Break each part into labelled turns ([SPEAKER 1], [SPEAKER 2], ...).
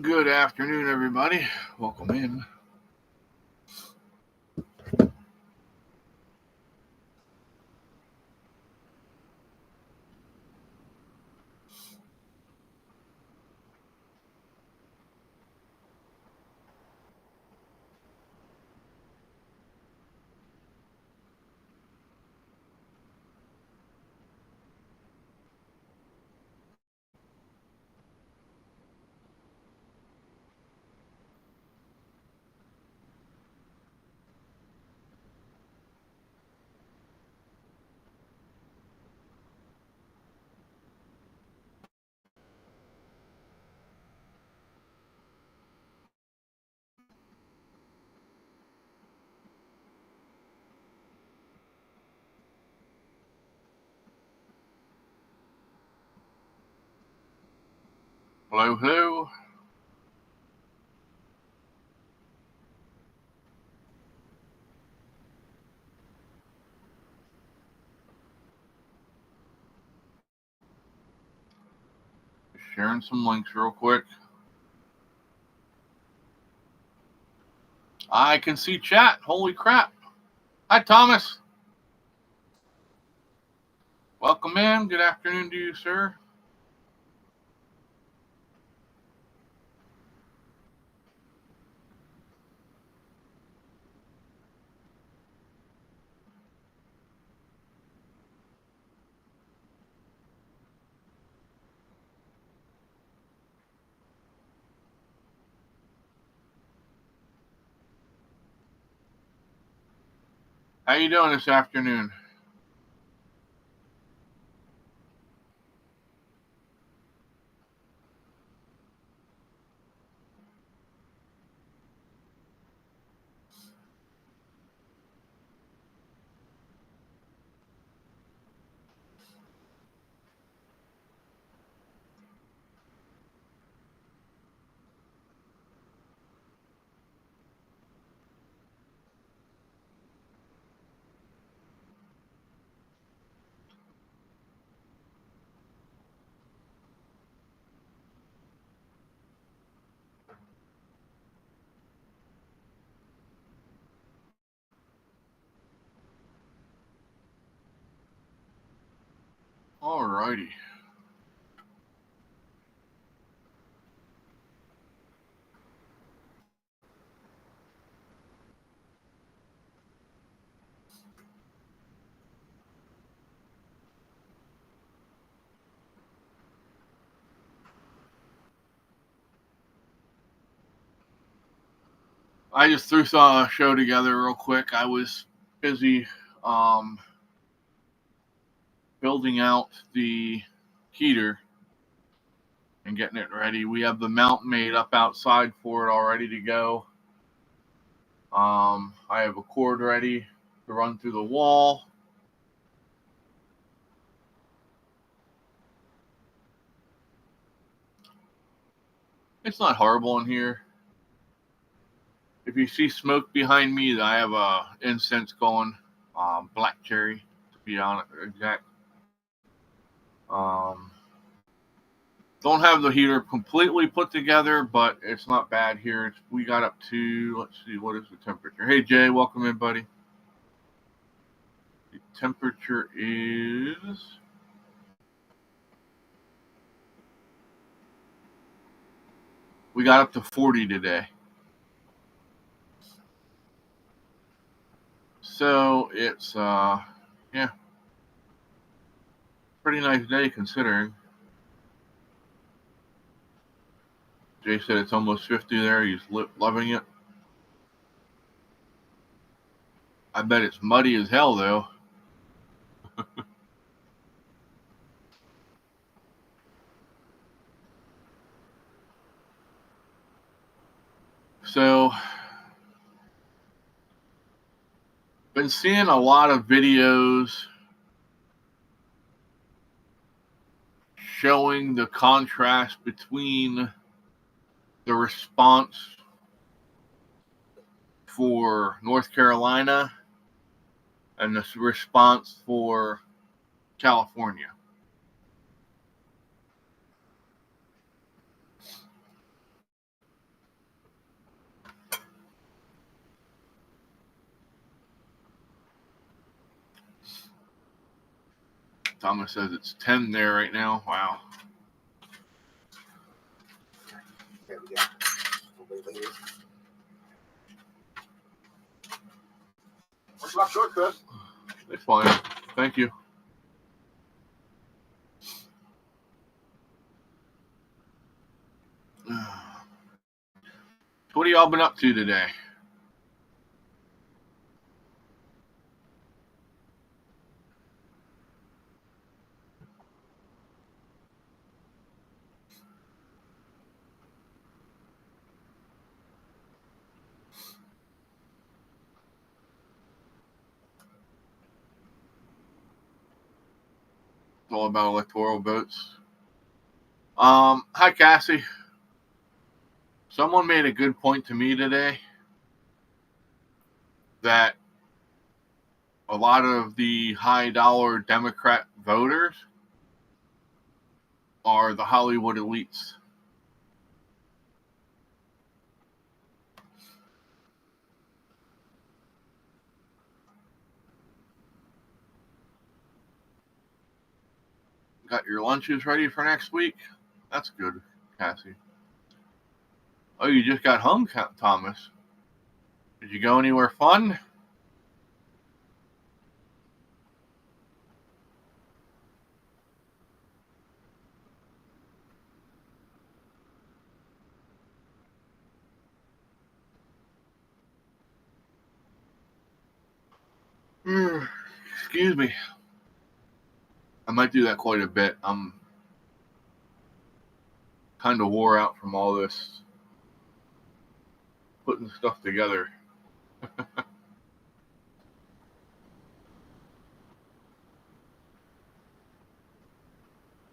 [SPEAKER 1] Good afternoon, everybody. Welcome in. Hello, hello. Just sharing some links real quick. I can see chat. Holy crap. Hi, Thomas. Welcome in. Good afternoon to you, sir. How you doing this afternoon? All righty. I just threw a show together real quick. I was busy building out the heater and getting it ready. We have the mount made up outside for it all ready to go. I have a cord ready to run through the wall. It's not horrible in here. If you see smoke behind me, I have a incense going, black cherry, to be honest, exact. Um, don't have the heater completely put together, but it's not bad here. We got up to, let's see, what is the temperature? Hey, Jay, welcome in, buddy. The temperature is we got up to 40 today. So it's yeah, pretty nice day considering. Jay said it's almost 50 there. He's loving it. I bet it's muddy as hell though. So been seeing a lot of videos showing the contrast between the response for North Carolina and the response for California. Thomas says it's 10 there right now. Wow.
[SPEAKER 2] There we go. A little bit later. What's about short, Chris?
[SPEAKER 1] It's fine. Thank you. What have y'all been up to today? It's all about electoral votes. Hi, Cassie. Someone made a good point to me today that a lot of the high dollar Democrat voters are the Hollywood elites. Got your lunches ready for next week? That's good, Cassie. Oh, you just got home, Thomas. Did you go anywhere fun? Excuse me. I might do that quite a bit. I'm kind of wore out from all this putting stuff together. But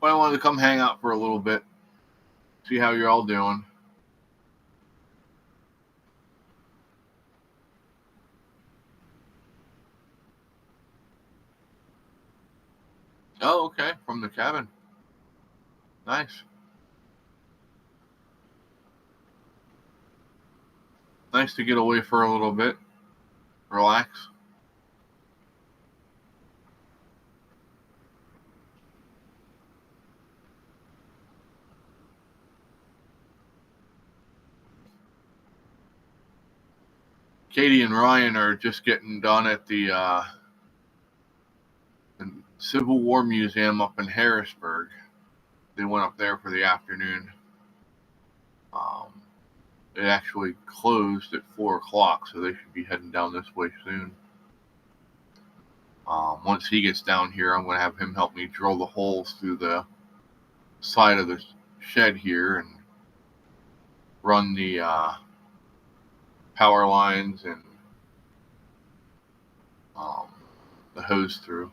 [SPEAKER 1] I wanted to come hang out for a little bit, see how you're all doing. Oh, okay, from the cabin. Nice. Nice to get away for a little bit. Relax. Katie and Ryan are just getting done at the Civil War Museum up in Harrisburg. They went up there for the afternoon. It actually closed at 4 o'clock, so they should be heading down this way soon. Once he gets down here, I'm going to have him help me drill the holes through the side of the shed here and run the power lines and the hose through.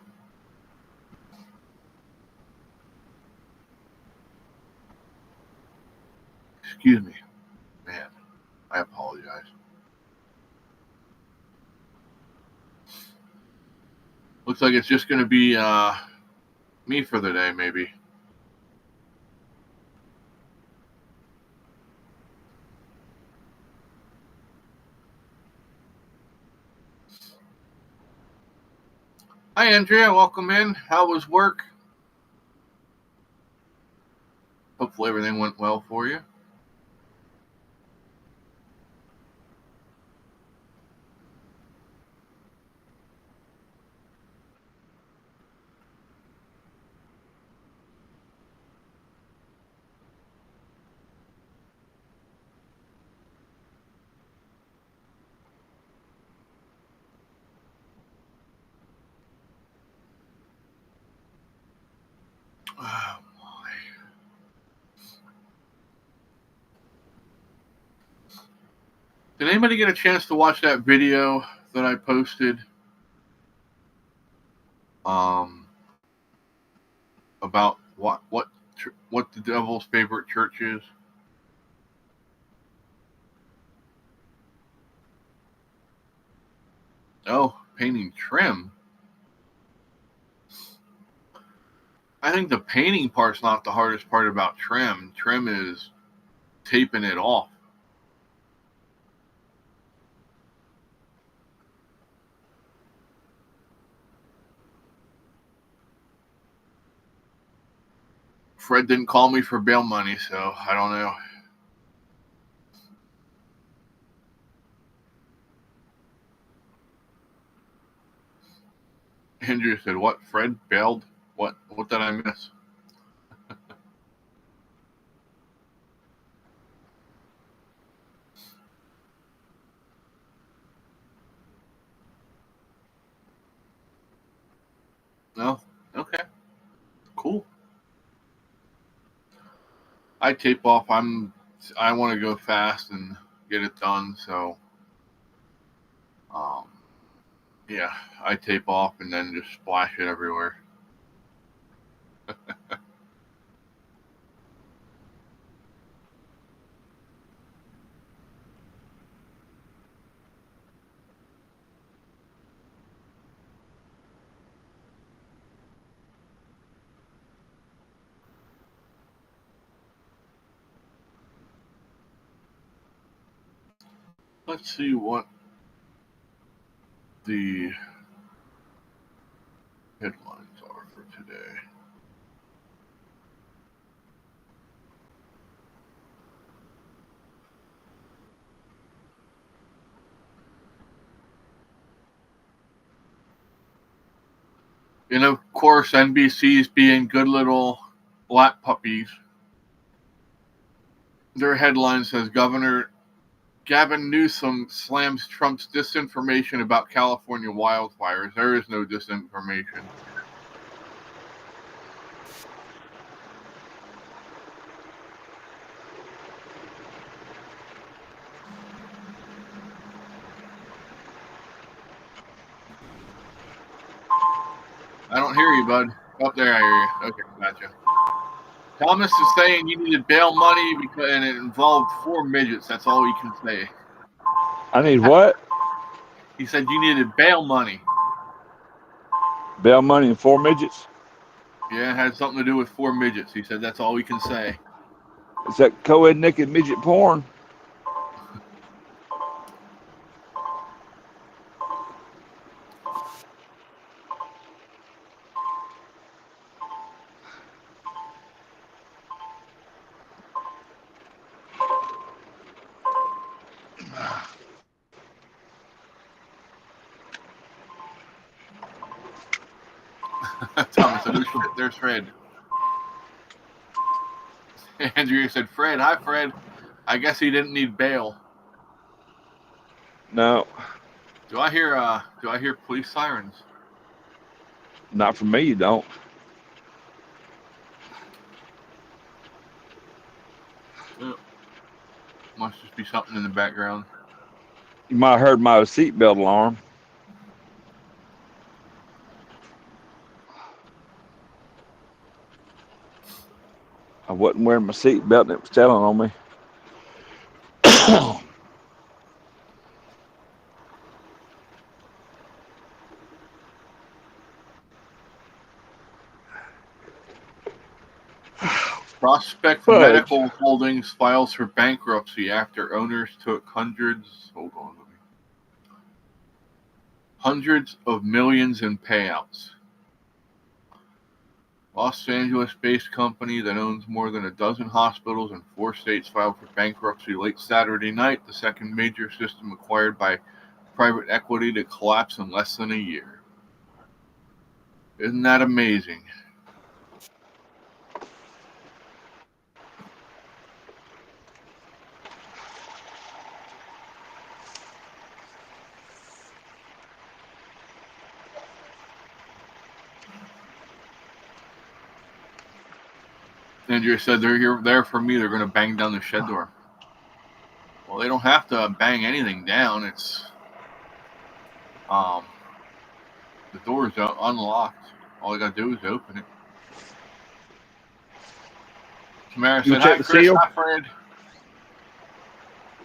[SPEAKER 1] Excuse me. Man, I apologize. Looks like it's just going to be me for the day, maybe. Hi, Andrea. Welcome in. How was work? Hopefully everything went well for you. Oh, my. Did anybody get a chance to watch that video that I posted about what the devil's favorite church is? Oh, painting trim. I think the painting part's not the hardest part about trim. Trim is taping it off. Fred didn't call me for bail money, so I don't know. Andrew said, "What? Fred bailed? What did I miss?" No? Okay. Cool. I tape off. I want to go fast and get it done, so yeah, I tape off and then just splash it everywhere. Let's see what the headlines are for today. And of course, NBC's being good little lap puppies. Their headline says Governor Gavin Newsom slams Trump's disinformation about California wildfires. There is no disinformation. I don't hear you, bud. Up there, I hear you. Okay, gotcha. Thomas is saying you needed bail money and it involved 4 midgets. That's all he can say.
[SPEAKER 3] I need what?
[SPEAKER 1] He said you needed bail money.
[SPEAKER 3] Bail money and 4 midgets?
[SPEAKER 1] Yeah, it had something to do with 4 midgets. He said that's all we can say.
[SPEAKER 3] Is that co-ed naked midget porn?
[SPEAKER 1] Thomas said, "Oh shit, there's Fred." Andrea said, "Fred, hi Fred. I guess he didn't need bail."
[SPEAKER 3] No.
[SPEAKER 1] Do I hear police sirens?
[SPEAKER 3] Not for me, you don't.
[SPEAKER 1] Oh. Must just be something in the background.
[SPEAKER 3] You might have heard my seatbelt alarm. I wasn't wearing my seatbelt and it was telling on me.
[SPEAKER 1] Prospect
[SPEAKER 3] Fudge.
[SPEAKER 1] Medical Holdings files for bankruptcy after owners took hundreds of millions in payouts. Los Angeles-based company that owns more than a dozen hospitals in 4 states filed for bankruptcy late Saturday night, the second major system acquired by private equity to collapse in less than a year. Isn't that amazing? Andrea said they're there for me. They're going to bang down the shed door. Well, they don't have to bang anything down. It's the door is unlocked. All they got to do is open it. Tamara
[SPEAKER 3] You
[SPEAKER 1] said,
[SPEAKER 3] check
[SPEAKER 1] "Hi,
[SPEAKER 3] the
[SPEAKER 1] Chris.
[SPEAKER 3] seal?
[SPEAKER 1] Hi, Fred."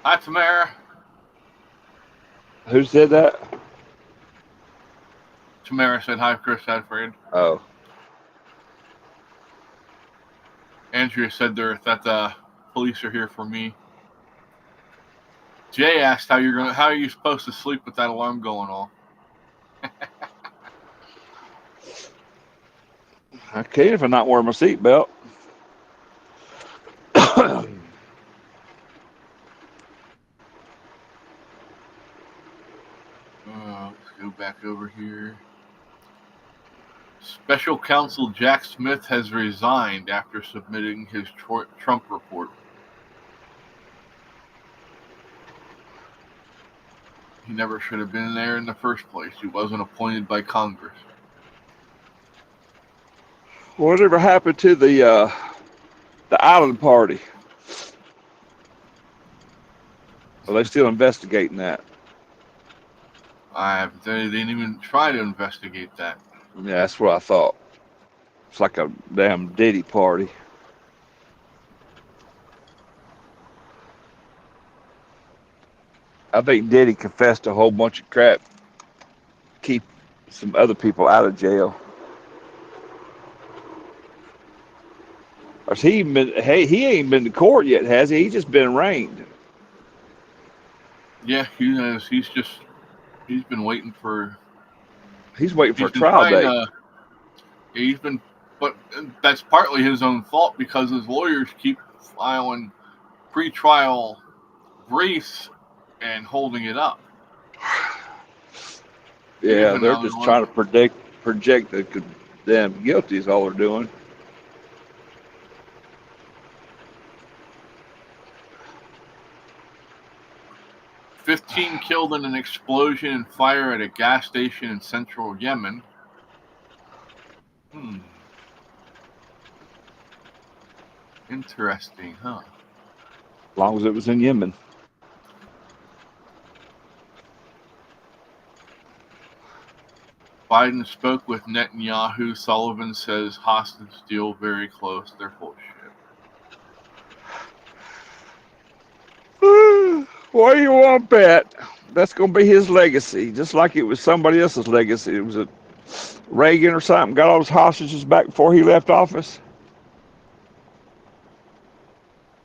[SPEAKER 1] Hi, Tamara.
[SPEAKER 3] Who said that?
[SPEAKER 1] Tamara said, "Hi, Chris. Hi, Fred."
[SPEAKER 3] Oh.
[SPEAKER 1] Andrea said that the police are here for me. Jay asked how are you supposed to sleep with that alarm going off?
[SPEAKER 3] I can't if I'm not wearing my seatbelt.
[SPEAKER 1] back over here. Special counsel Jack Smith has resigned after submitting his Trump report. He never should have been there in the first place. He wasn't appointed by Congress.
[SPEAKER 3] Whatever happened to the island party? Are they still investigating that?
[SPEAKER 1] They didn't even try to investigate that.
[SPEAKER 3] Yeah, that's what I thought. It's like a damn Diddy party. I think Diddy confessed a whole bunch of crap. Keep some other people out of jail. Or he ain't been to court yet, has he? He's just been arraigned.
[SPEAKER 1] Yeah, he has. He's been waiting for.
[SPEAKER 3] He's waiting for
[SPEAKER 1] He's
[SPEAKER 3] a
[SPEAKER 1] been
[SPEAKER 3] trial
[SPEAKER 1] trying
[SPEAKER 3] date.
[SPEAKER 1] He's been, but that's partly his own fault because his lawyers keep filing pre-trial briefs and holding it up.
[SPEAKER 3] Yeah, they're just trying to project the damn guilty is all they're doing.
[SPEAKER 1] "15 killed in an explosion and fire at a gas station in central Yemen." Interesting, huh?
[SPEAKER 3] As long as it was in Yemen.
[SPEAKER 1] Biden spoke with Netanyahu. Sullivan says hostage deal very close. They're full of shit.
[SPEAKER 3] What do you want to bet? That's going to be his legacy, just like it was somebody else's legacy. It was a Reagan or something got all his hostages back before he left office.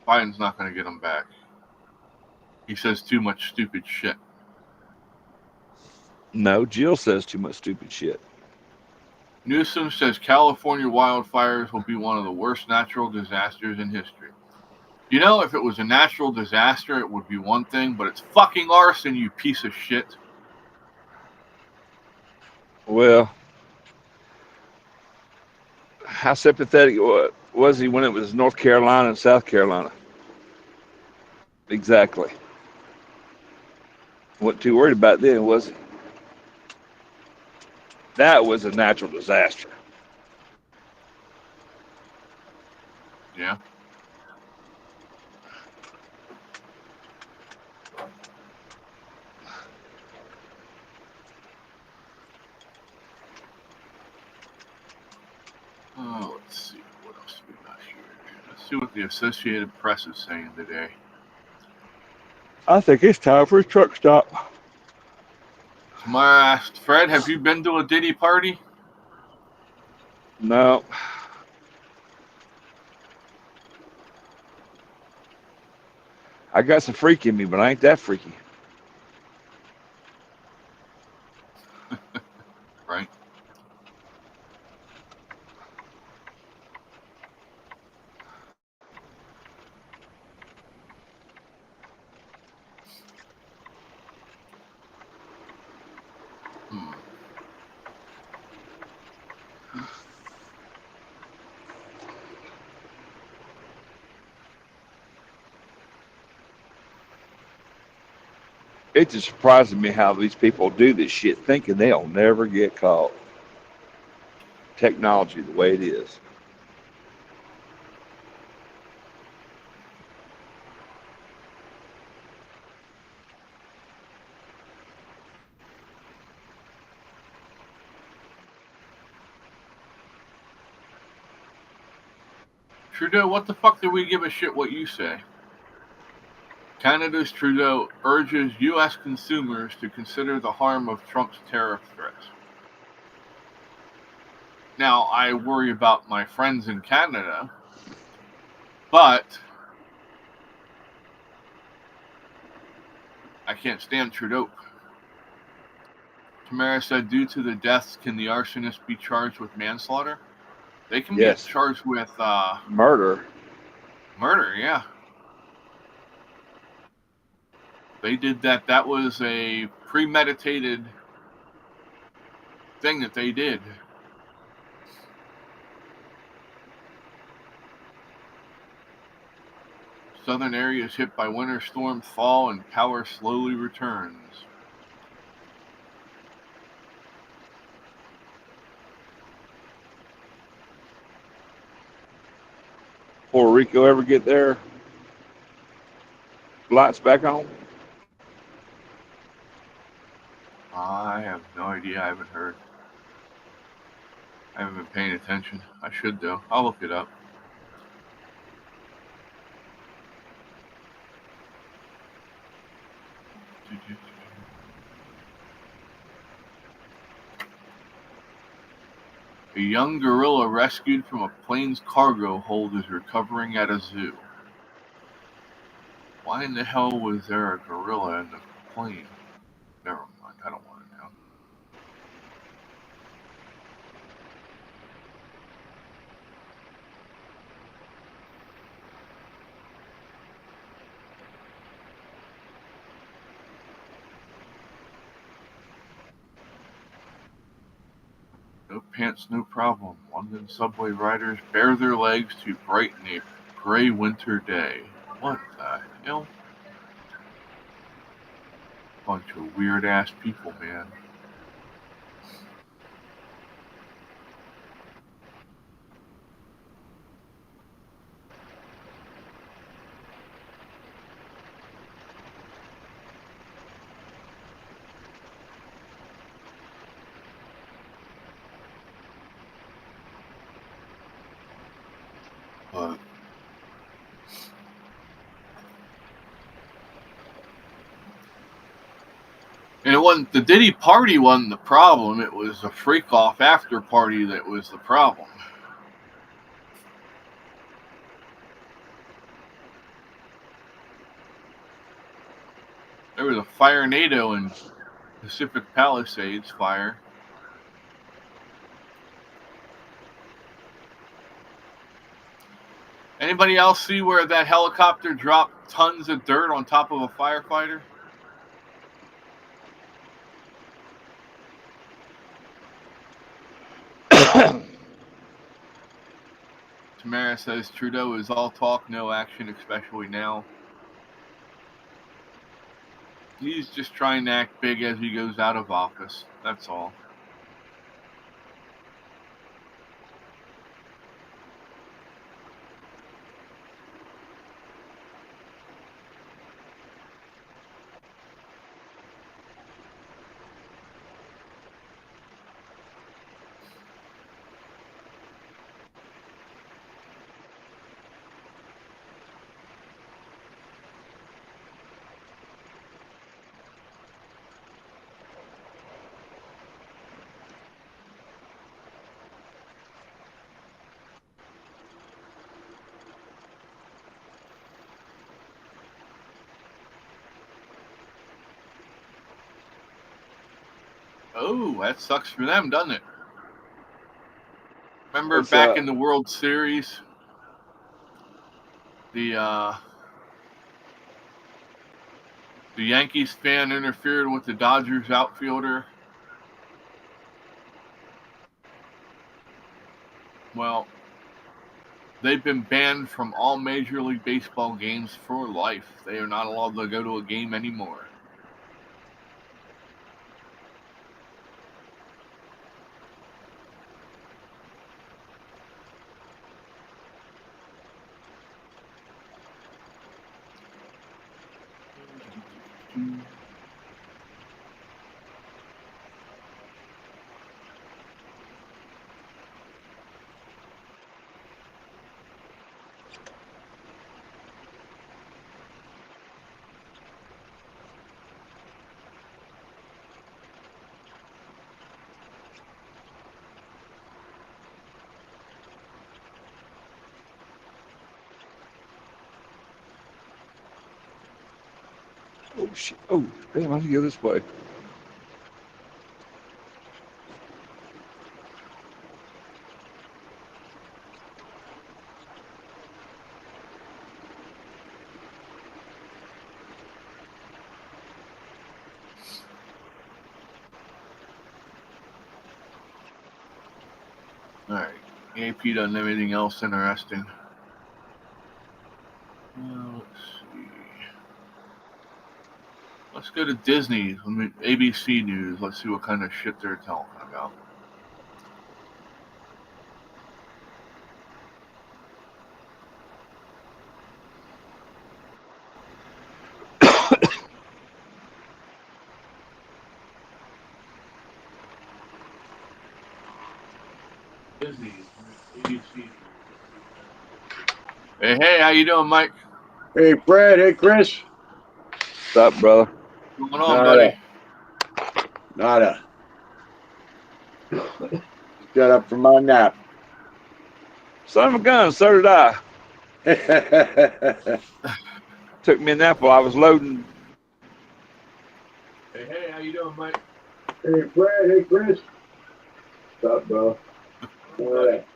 [SPEAKER 1] Biden's not going to get them back. He says too much stupid shit.
[SPEAKER 3] No, Jill says too much stupid shit.
[SPEAKER 1] Newsom says California wildfires will be one of the worst natural disasters in history. You know, if it was a natural disaster, it would be one thing, but it's fucking arson, you piece of shit.
[SPEAKER 3] Well, how sympathetic was he when it was North Carolina and South Carolina? Exactly. Wasn't too worried about it then, was he? That was a natural disaster.
[SPEAKER 1] Yeah. Oh, let's see. What else we got here? Let's see what the Associated Press is saying today.
[SPEAKER 3] I think it's time for a truck stop.
[SPEAKER 1] Tomorrow asked Fred, have you been to a Diddy party?
[SPEAKER 3] No. I got some freak in me, but I ain't that freaky.
[SPEAKER 1] Right.
[SPEAKER 3] It just surprises me how these people do this shit thinking they'll never get caught. Technology the way it is.
[SPEAKER 1] Trudeau, what the fuck do we give a shit what you say? Canada's Trudeau urges U.S. consumers to consider the harm of Trump's tariff threats. Now, I worry about my friends in Canada, but I can't stand Trudeau. Tamara said, due to the deaths, can the arsonist be charged with manslaughter? They can be charged with
[SPEAKER 3] murder.
[SPEAKER 1] Murder, yeah. They did that. That was a premeditated thing that they did. Southern areas hit by winter storms fall and power slowly returns.
[SPEAKER 3] Puerto Rico ever get their lights back on?
[SPEAKER 1] I have no idea. I haven't heard. I haven't been paying attention. I should, though. I'll look it up. A young gorilla rescued from a plane's cargo hold is recovering at a zoo. Why in the hell was there a gorilla in the plane? Never mind. I don't want to know. No pants, no problem. London subway riders bare their legs to brighten a gray winter day. What the hell? Bunch of weird ass people, man. But and it wasn't the Diddy party wasn't the problem. It was the freak off after party that was the problem. There was a fire NATO in Pacific Palisades fire. Anybody else see where that helicopter dropped tons of dirt on top of a firefighter? Tamara says Trudeau is all talk, no action, especially now. He's just trying to act big as he goes out of office. That's all. Oh, that sucks for them, doesn't it? Remember
[SPEAKER 3] What's
[SPEAKER 1] back
[SPEAKER 3] that?
[SPEAKER 1] in the World Series, the Yankees fan interfered with the Dodgers outfielder. Well, they've been banned from all Major League Baseball games for life. They are not allowed to go to a game anymore.
[SPEAKER 3] Oh shit! Oh damn! I have to go this way.
[SPEAKER 1] All right. AP doesn't have anything else interesting. Let's see. Let's go to Disney. ABC News. Let's see what kind of shit they're talking about. Disney. ABC. Hey, how you doing, Mike?
[SPEAKER 4] Hey, Fred. Hey, Chris.
[SPEAKER 3] What's up, brother?
[SPEAKER 1] What's going on, buddy?
[SPEAKER 4] Nada. Got up from my nap.
[SPEAKER 3] Son of a gun, so did I. Took me a nap while I was loading.
[SPEAKER 1] Hey, how you doing, Mike?
[SPEAKER 4] Hey, Fred. Hey, Chris. What's up, bro? All right.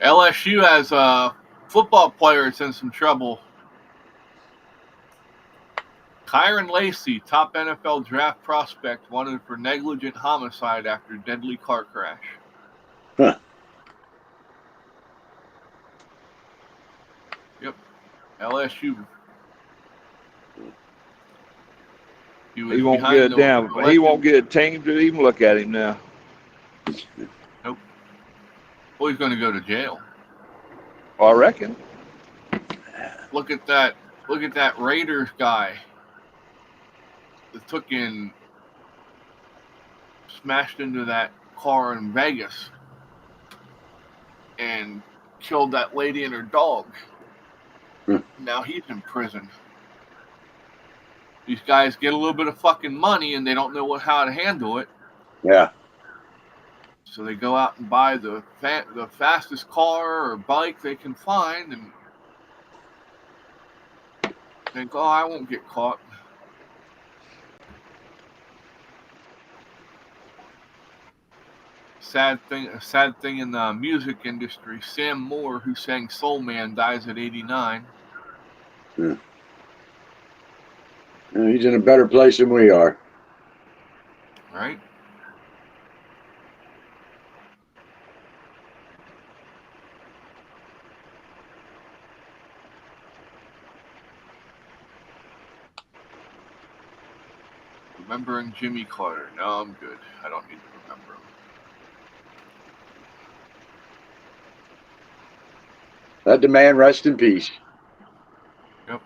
[SPEAKER 1] LSU has a football player that's in some trouble. Kyron Lacey, top NFL draft prospect, wanted for negligent homicide after deadly car crash.
[SPEAKER 4] Huh.
[SPEAKER 1] Yep. LSU.
[SPEAKER 3] He won't get it down. He won't get a team to even look at him now.
[SPEAKER 1] Nope. Well, he's going to go to jail.
[SPEAKER 3] I reckon.
[SPEAKER 1] Look at that Raiders guy that smashed into that car in Vegas and killed that lady and her dog. Now he's in prison. These guys get a little bit of fucking money and they don't know how to handle it.
[SPEAKER 4] Yeah.
[SPEAKER 1] So they go out and buy the fastest car or bike they can find and think, oh, I won't get caught. A sad thing in the music industry. Sam Moore, who sang Soul Man, dies at 89.
[SPEAKER 4] He's in a better place than we are.
[SPEAKER 1] Right? Remembering Jimmy Carter. No, I'm good. I don't need to remember him.
[SPEAKER 4] Let the man rest in peace.
[SPEAKER 1] Yep.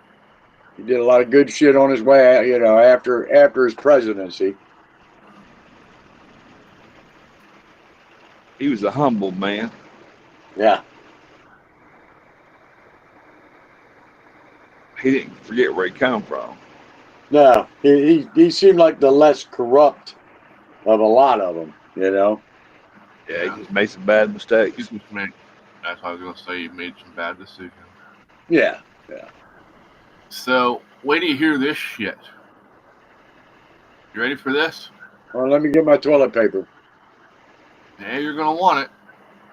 [SPEAKER 4] He did a lot of good shit on his way, after his presidency.
[SPEAKER 3] He was a humble man.
[SPEAKER 4] Yeah.
[SPEAKER 3] He didn't forget where he come from.
[SPEAKER 4] No, he seemed like the less corrupt of a lot of them,
[SPEAKER 3] Yeah, he just made some bad mistakes.
[SPEAKER 1] That's what I was going to say. He made some bad decisions.
[SPEAKER 4] Yeah.
[SPEAKER 1] So, wait till you hear this shit. You ready for this?
[SPEAKER 4] Well, let me get my toilet paper.
[SPEAKER 1] Yeah, you're going to want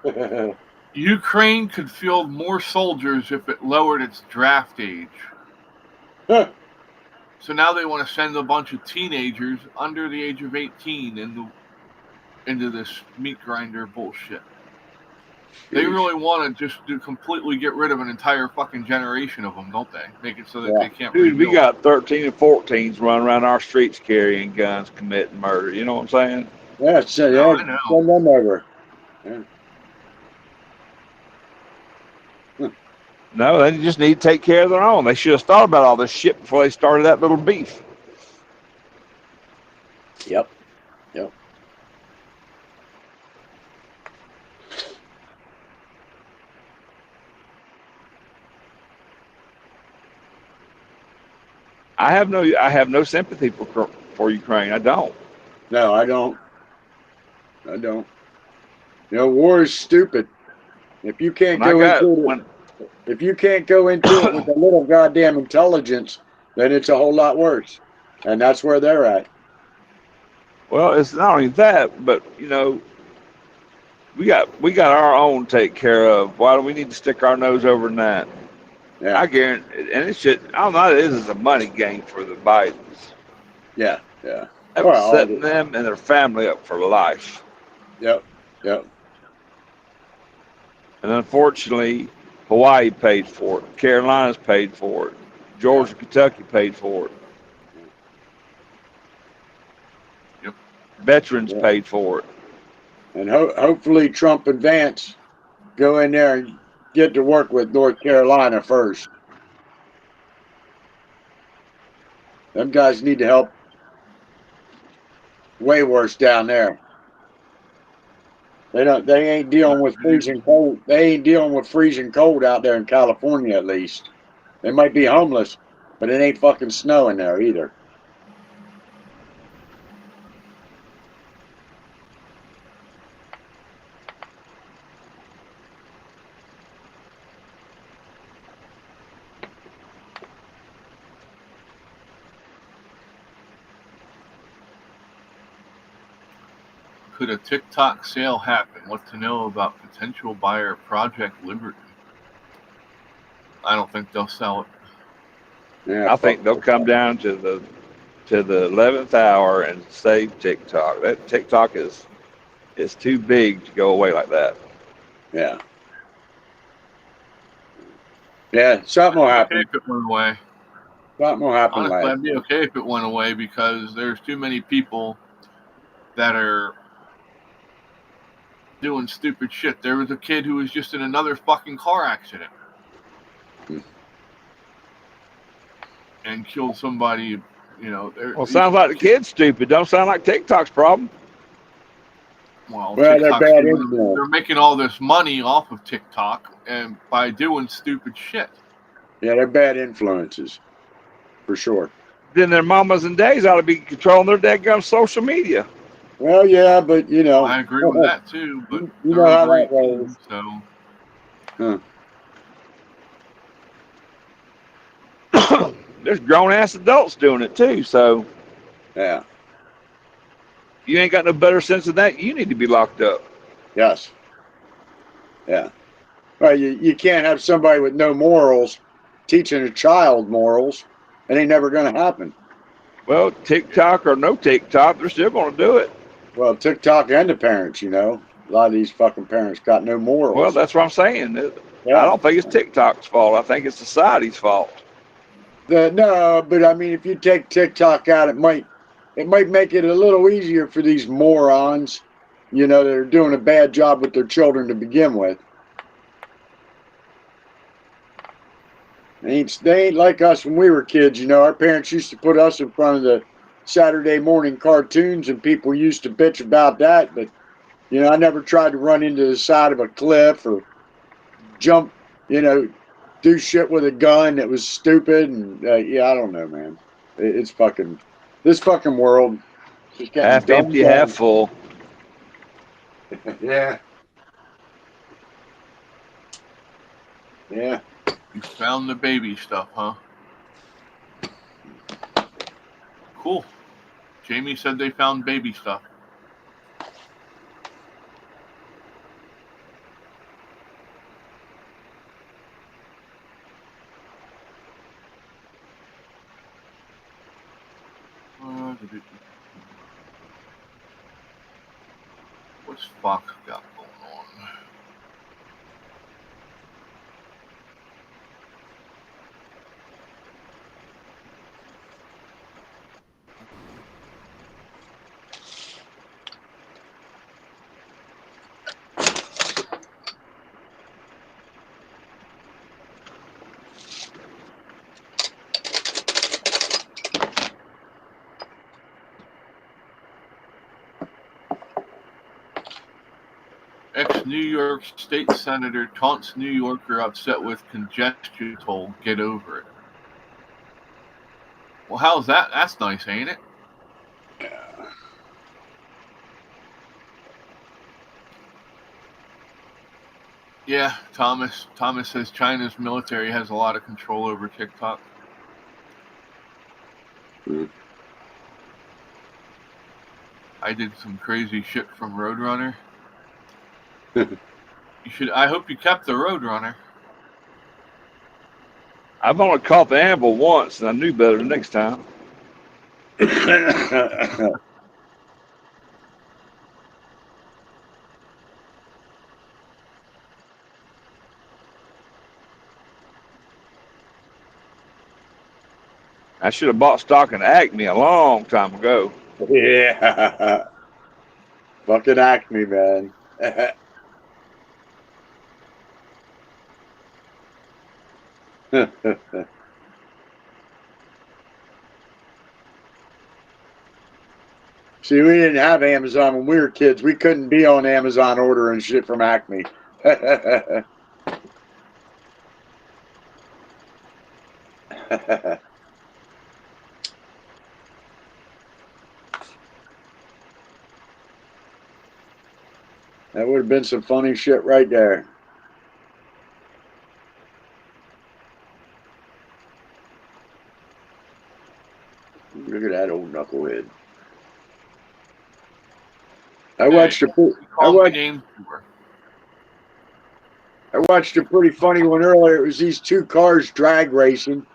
[SPEAKER 1] it. Ukraine could field more soldiers if it lowered its draft age.
[SPEAKER 4] Huh.
[SPEAKER 1] So now they want to send a bunch of teenagers under the age of 18 into this meat grinder bullshit. They really want to just completely get rid of an entire fucking generation of them, don't they? Make it so that they can't
[SPEAKER 3] Dude, we
[SPEAKER 1] rebuild.
[SPEAKER 3] got 13 and 14s running around our streets carrying guns, committing murder. You know what I'm saying?
[SPEAKER 4] Yeah,
[SPEAKER 1] I know.
[SPEAKER 4] send them over. Yeah.
[SPEAKER 3] No, they just need to take care of their own. They should have thought about all this shit before they started that little beef.
[SPEAKER 4] Yep.
[SPEAKER 3] I have no sympathy for Ukraine. I don't.
[SPEAKER 4] No, I don't. War is stupid. If you can't go into it with a little goddamn intelligence, then it's a whole lot worse. And that's where they're at.
[SPEAKER 3] Well, it's not only that, but we got our own to take care of. Why do we need to stick our nose over in that?
[SPEAKER 4] Yeah.
[SPEAKER 3] I guarantee, and it should. I don't know. It is a money game for the Bidens.
[SPEAKER 4] Yeah.
[SPEAKER 3] That was setting them and their family up for life.
[SPEAKER 4] Yep. Yep.
[SPEAKER 3] And unfortunately, Hawaii paid for it. Carolinas paid for it. Georgia, Kentucky paid for it.
[SPEAKER 1] Yep.
[SPEAKER 3] Veterans paid for it.
[SPEAKER 4] And hopefully Trump and Vance go in there and get to work with North Carolina first. Them guys need to help way worse down there. They ain't dealing with freezing cold. They ain't dealing with freezing cold out there in California, at least. They might be homeless, but it ain't fucking snowing there either.
[SPEAKER 1] Could a TikTok sale happen? What to know about potential buyer Project Liberty? I don't think they'll sell it.
[SPEAKER 4] Yeah,
[SPEAKER 3] I think they'll come down to the 11th hour and save TikTok. That TikTok is too big to go away like that.
[SPEAKER 4] Yeah. Yeah, something will happen.
[SPEAKER 1] Okay if it went away.
[SPEAKER 4] Something will happen.
[SPEAKER 1] Honestly, I'd be okay if it went away because there's too many people that are doing stupid shit. There was a kid who was just in another fucking car accident and killed somebody. You know.
[SPEAKER 3] Well, sounds like the kid's stupid. Don't sound like TikTok's problem.
[SPEAKER 1] Well,
[SPEAKER 4] they're
[SPEAKER 1] making all this money off of TikTok and by doing stupid shit.
[SPEAKER 4] Yeah, they're bad influences, for sure.
[SPEAKER 3] Then their mamas and dads ought to be controlling their dadgum social media.
[SPEAKER 4] Well, yeah, but you know,
[SPEAKER 1] I agree with that too. But
[SPEAKER 4] you know how that goes.
[SPEAKER 1] So,
[SPEAKER 3] there's grown ass adults doing it too. So,
[SPEAKER 4] yeah,
[SPEAKER 3] you ain't got no better sense of that. You need to be locked up.
[SPEAKER 4] Yes. Yeah. Well, you can't have somebody with no morals teaching a child morals. It ain't never going to happen.
[SPEAKER 3] Well, TikTok or no TikTok, they're still going to do it.
[SPEAKER 4] Well, TikTok and the parents, you know. A lot of these fucking parents got no morals.
[SPEAKER 3] Well, that's what I'm saying.
[SPEAKER 4] Yeah.
[SPEAKER 3] I don't think it's TikTok's fault. I think it's society's fault.
[SPEAKER 4] No, but I mean, if you take TikTok out, it might make it a little easier for these morons, you know, that are doing a bad job with their children to begin with. They ain't like us when we were kids, you know. Our parents used to put us in front of the Saturday morning cartoons, and people used to bitch about that. But, you know, I never tried to run into the side of a cliff or jump, you know, do shit with a gun that was stupid. And, yeah, I don't know, man. It's fucking, this fucking world.
[SPEAKER 3] Half empty, half full.
[SPEAKER 4] Yeah. Yeah.
[SPEAKER 1] You found the baby stuff, huh? Cool. Jamie said they found baby stuff. What's Fox got going on? Ex-New York State Senator taunts New Yorker upset with congestion toll. Get over it. Well, how's that? That's nice, ain't it? Yeah, Thomas says China's military has a lot of control over TikTok. I did some crazy shit from Roadrunner. I hope you kept the Roadrunner.
[SPEAKER 3] I've only caught the animal once, and I knew better the next time. I should have bought stock in Acme a long time ago.
[SPEAKER 4] Yeah. Fucking Acme, man. See, we didn't have Amazon when we were kids. We couldn't be on Amazon ordering shit from Acme. That would have been some funny shit right there. Look at that old knucklehead. I watched a pretty funny one earlier. It was these two cars drag racing,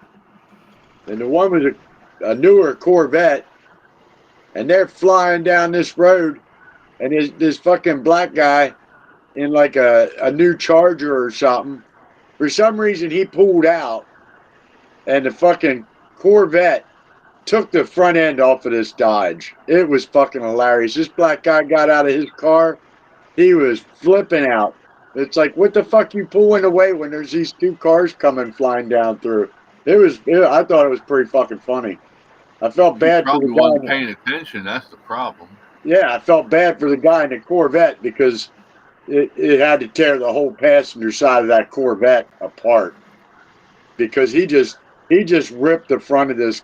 [SPEAKER 4] and the one was a newer Corvette, and they're flying down this road, and this fucking black guy in like a new Charger or something. For some reason, he pulled out, and the fucking Corvette took the front end off of this Dodge. It was fucking hilarious. This black guy got out of his car. He was flipping out. It's like, what the fuck you pulling away when there's these two cars coming flying down through? I thought it was pretty fucking funny. I felt
[SPEAKER 1] He
[SPEAKER 4] bad for
[SPEAKER 1] probably
[SPEAKER 4] the
[SPEAKER 1] wasn't
[SPEAKER 4] guy.
[SPEAKER 1] paying attention. That's the problem.
[SPEAKER 4] Yeah, I felt bad for the guy in the Corvette because it had to tear the whole passenger side of that Corvette apart because he just ripped the front of this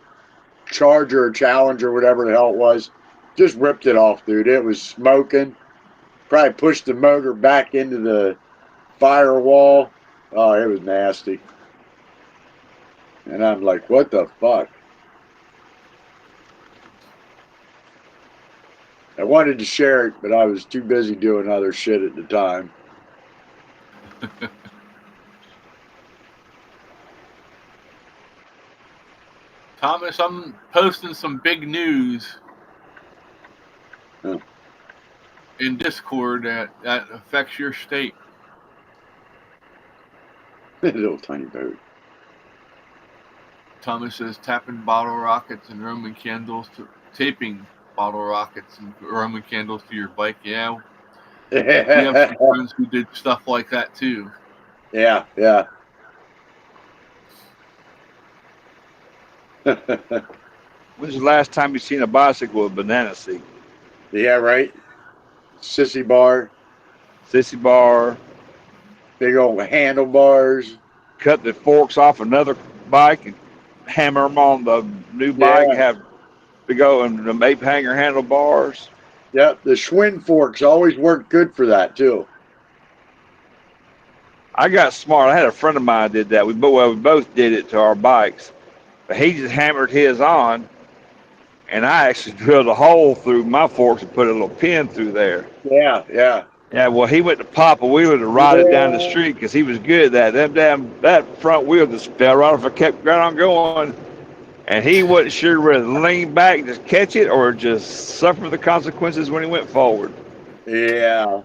[SPEAKER 4] Charger or Challenger, whatever the hell it was, just ripped it off, dude. It was smoking. Probably pushed the motor back into the firewall. Oh, it was nasty. And I'm like, what the fuck? I wanted to share it, but I was too busy doing other shit at the time.
[SPEAKER 1] Thomas, I'm posting some big news in Discord that affects your state.
[SPEAKER 4] Little tiny boat.
[SPEAKER 1] Thomas says tapping bottle rockets and Roman candles to taping bottle rockets and Roman candles to your bike. Yeah, we have some friends who did stuff like that too.
[SPEAKER 4] Yeah.
[SPEAKER 3] When's the last time you seen a bicycle with banana seat?
[SPEAKER 4] Yeah, right. Sissy bar,
[SPEAKER 3] Sissy bar.
[SPEAKER 4] big old handlebars.
[SPEAKER 3] Cut the forks off another bike and hammer them on the new bike.
[SPEAKER 4] Yeah.
[SPEAKER 3] Have to go and the ape hanger handlebars.
[SPEAKER 4] Yep, the Schwinn forks always worked good for that too.
[SPEAKER 3] I got smart. I had a friend of mine did that. We both did it to our bikes, but he just hammered his on, and I actually drilled a hole through my forks and put a little pin through there.
[SPEAKER 4] Yeah.
[SPEAKER 3] Yeah, well, he went to pop a wheeler to ride it down the street because he was good at that. That front wheel just fell right off. I kept right on going, and he wasn't sure whether to lean back and just catch it or just suffer the consequences when he went forward.
[SPEAKER 4] Yeah.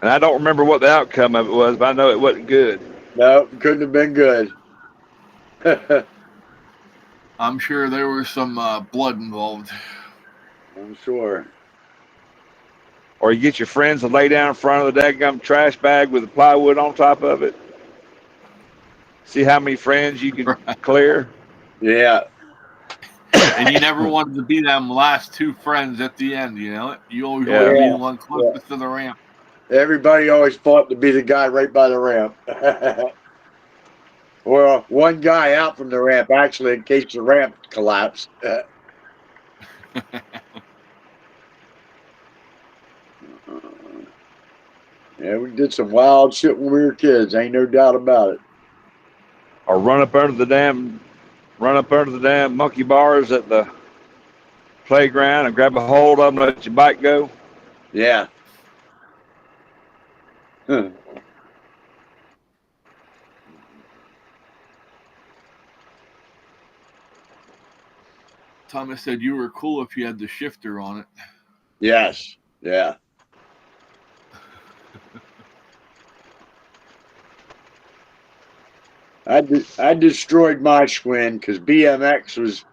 [SPEAKER 3] And I don't remember what the outcome of it was, but I know it wasn't good.
[SPEAKER 4] No, couldn't have been good.
[SPEAKER 1] I'm sure there was some blood involved.
[SPEAKER 4] I'm sure.
[SPEAKER 3] Or you get your friends to lay down in front of the daggum trash bag with the plywood on top of it. See how many friends you can clear.
[SPEAKER 4] Yeah.
[SPEAKER 1] And you never wanted to be them last two friends at the end, you know? You always wanted to be the one closest to the ramp.
[SPEAKER 4] Everybody always fought to be the guy right by the ramp. Well, one guy out from the ramp, actually, in case the ramp collapsed. Yeah, we did some wild shit when we were kids. Ain't no doubt about it.
[SPEAKER 3] Or run up under the damn monkey bars at the playground and grab a hold of them and let your bike go.
[SPEAKER 4] Yeah. Huh.
[SPEAKER 1] Thomas said you were cool if you had the shifter on it.
[SPEAKER 4] Yes. Yeah. I destroyed my Schwinn because BMX was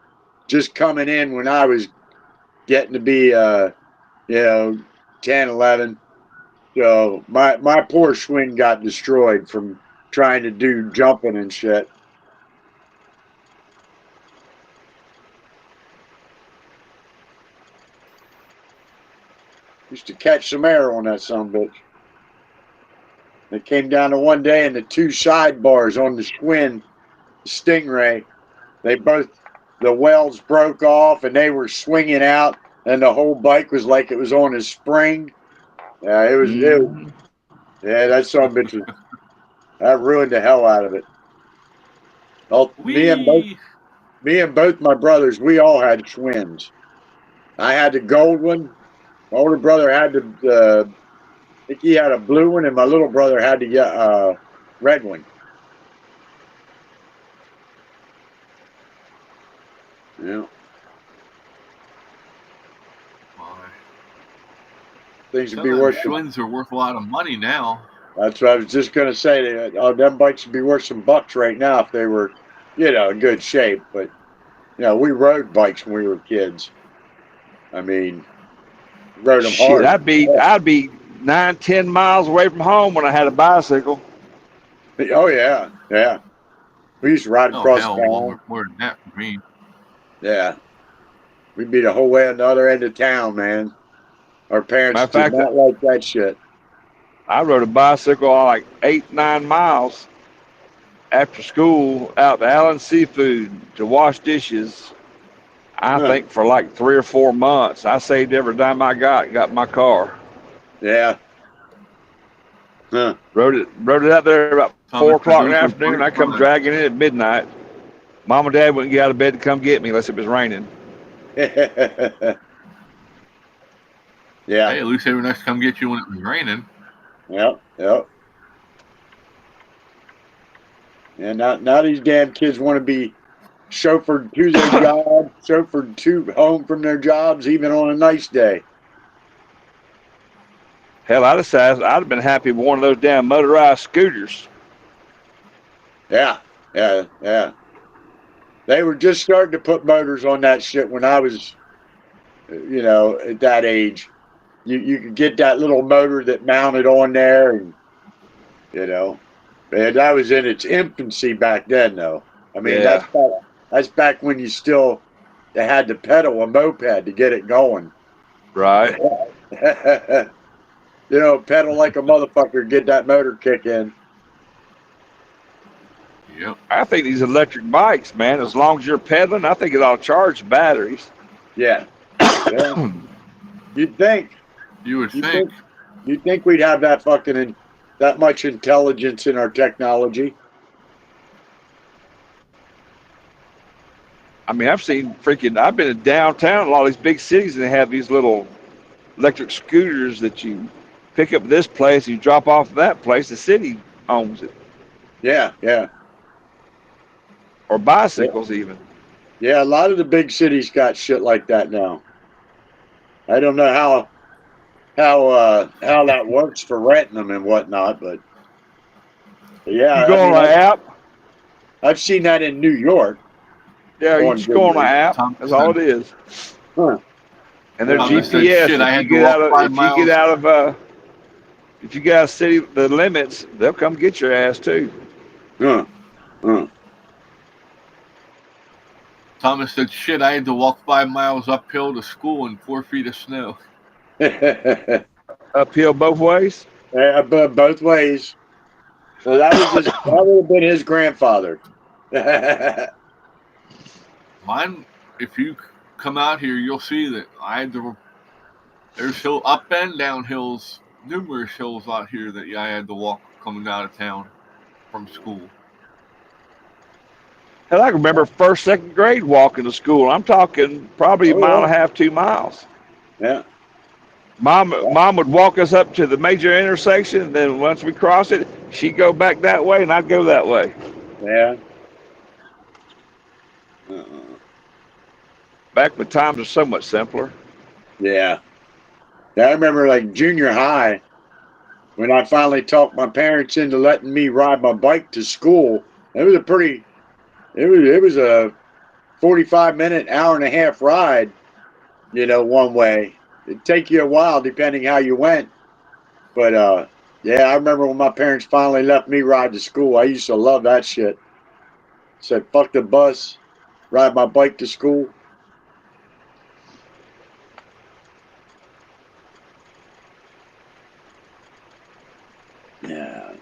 [SPEAKER 4] just coming in when I was getting to be, 10, 11. So my poor Schwinn got destroyed from trying to do jumping and shit. Used to catch some air on that son of a bitch. It came down to one day and the two sidebars on the Schwinn Stingray, the welds broke off and they were swinging out and the whole bike was like it was on a spring. Yeah, yeah, that son of a bitch that ruined the hell out of it. Well,
[SPEAKER 1] Whee!
[SPEAKER 4] me and both my brothers, we all had Schwinns. I had the gold one. My older brother had I think he had a blue one, and my little brother had the red one. Yeah, things would be worth.
[SPEAKER 1] Schwinns are worth a lot of money now.
[SPEAKER 4] That's what I was just gonna say. Them bikes would be worth some bucks right now if they were, in good shape. But we rode bikes when we were kids. I mean, rode them hard.
[SPEAKER 3] I'd be 9, 10 miles away from home when I had a bicycle.
[SPEAKER 4] Oh yeah, yeah. We used to ride across town.
[SPEAKER 1] More than that for me.
[SPEAKER 4] Yeah, we'd be the whole way on the other end of town, man. Our parents did not like that shit.
[SPEAKER 3] I rode a bicycle like 8, 9 miles after school out to Allen Seafood to wash dishes. I think for like 3 or 4 months. I saved every dime I got my car.
[SPEAKER 4] Yeah. Huh.
[SPEAKER 3] Rode it out there about 4 o'clock in the afternoon. I come dragging in at midnight. Mom and Dad wouldn't get out of bed to come get me unless it was raining.
[SPEAKER 4] Yeah.
[SPEAKER 1] Hey, at least they were nice to come get you when it was raining.
[SPEAKER 4] Yep. And now these damn kids want to be chauffeured to their job, chauffeured to home from their jobs, even on a nice day.
[SPEAKER 3] Hell, I'd have been happy with one of those damn motorized scooters.
[SPEAKER 4] Yeah. They were just starting to put motors on that shit when I was, at that age. You could get that little motor that mounted on there, and and that was in its infancy back then, though. I mean, that's back when you still had to pedal a moped to get it going.
[SPEAKER 3] Right.
[SPEAKER 4] Pedal like a motherfucker, get that motor kick in.
[SPEAKER 1] Yep.
[SPEAKER 3] I think these electric bikes, man, as long as you're pedaling, I think it ought to charge batteries.
[SPEAKER 4] Yeah. You'd think.
[SPEAKER 1] You would think.
[SPEAKER 4] You'd think we'd have that much intelligence in our technology.
[SPEAKER 3] I mean, I've been in downtown, a lot of these big cities, and they have these little electric scooters that you pick up at this place, you drop off at that place, the city owns it.
[SPEAKER 4] Yeah.
[SPEAKER 3] Or bicycles even.
[SPEAKER 4] Yeah, a lot of the big cities got shit like that now. I don't know how that works for renting them and whatnot, but yeah.
[SPEAKER 3] You go on an app?
[SPEAKER 4] I've seen that in New York.
[SPEAKER 3] Yeah, you just go on an app. That's all it is.
[SPEAKER 4] Huh.
[SPEAKER 3] And their GPS. If you get out of city the limits, they'll come get your ass too.
[SPEAKER 1] Thomas said, "Shit, I had to walk 5 miles uphill to school in 4 feet of snow."
[SPEAKER 3] Uphill both ways?
[SPEAKER 4] Yeah, both ways. So that would have been his grandfather.
[SPEAKER 1] Mine, if you come out here, you'll see that there's up and down hills, numerous hills out here that I had to walk coming out of town from school.
[SPEAKER 3] Hell, I can remember first, second grade walking to school. I'm talking probably a mile and a half, 2 miles.
[SPEAKER 4] Yeah.
[SPEAKER 3] Mom would walk us up to the major intersection, and then once we cross it, she'd go back that way, and I'd go that way.
[SPEAKER 4] Yeah.
[SPEAKER 3] Back when times were so much simpler.
[SPEAKER 4] Yeah. I remember like junior high when I finally talked my parents into letting me ride my bike to school. It was a pretty. It was a 45-minute, hour and a half ride. You know, one way. It'd take you a while depending how you went. But yeah, I remember when my parents finally let me ride to school. I used to love that shit. Said fuck the bus, ride my bike to school. Yeah.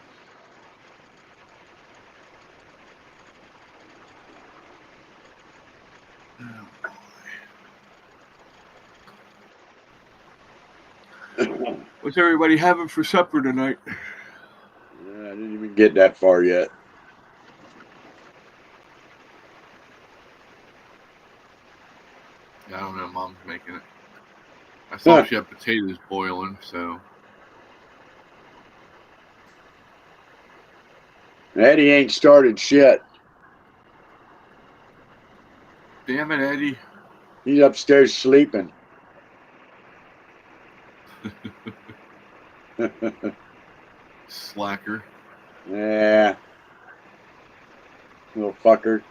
[SPEAKER 1] What's everybody having for supper tonight?
[SPEAKER 4] I didn't even get that far yet.
[SPEAKER 1] I don't know. Mom's making it. I saw she had potatoes boiling, so.
[SPEAKER 4] Eddie ain't started shit.
[SPEAKER 1] Damn it, Eddie.
[SPEAKER 4] He's upstairs sleeping.
[SPEAKER 1] Slacker.
[SPEAKER 4] Yeah. Little fucker.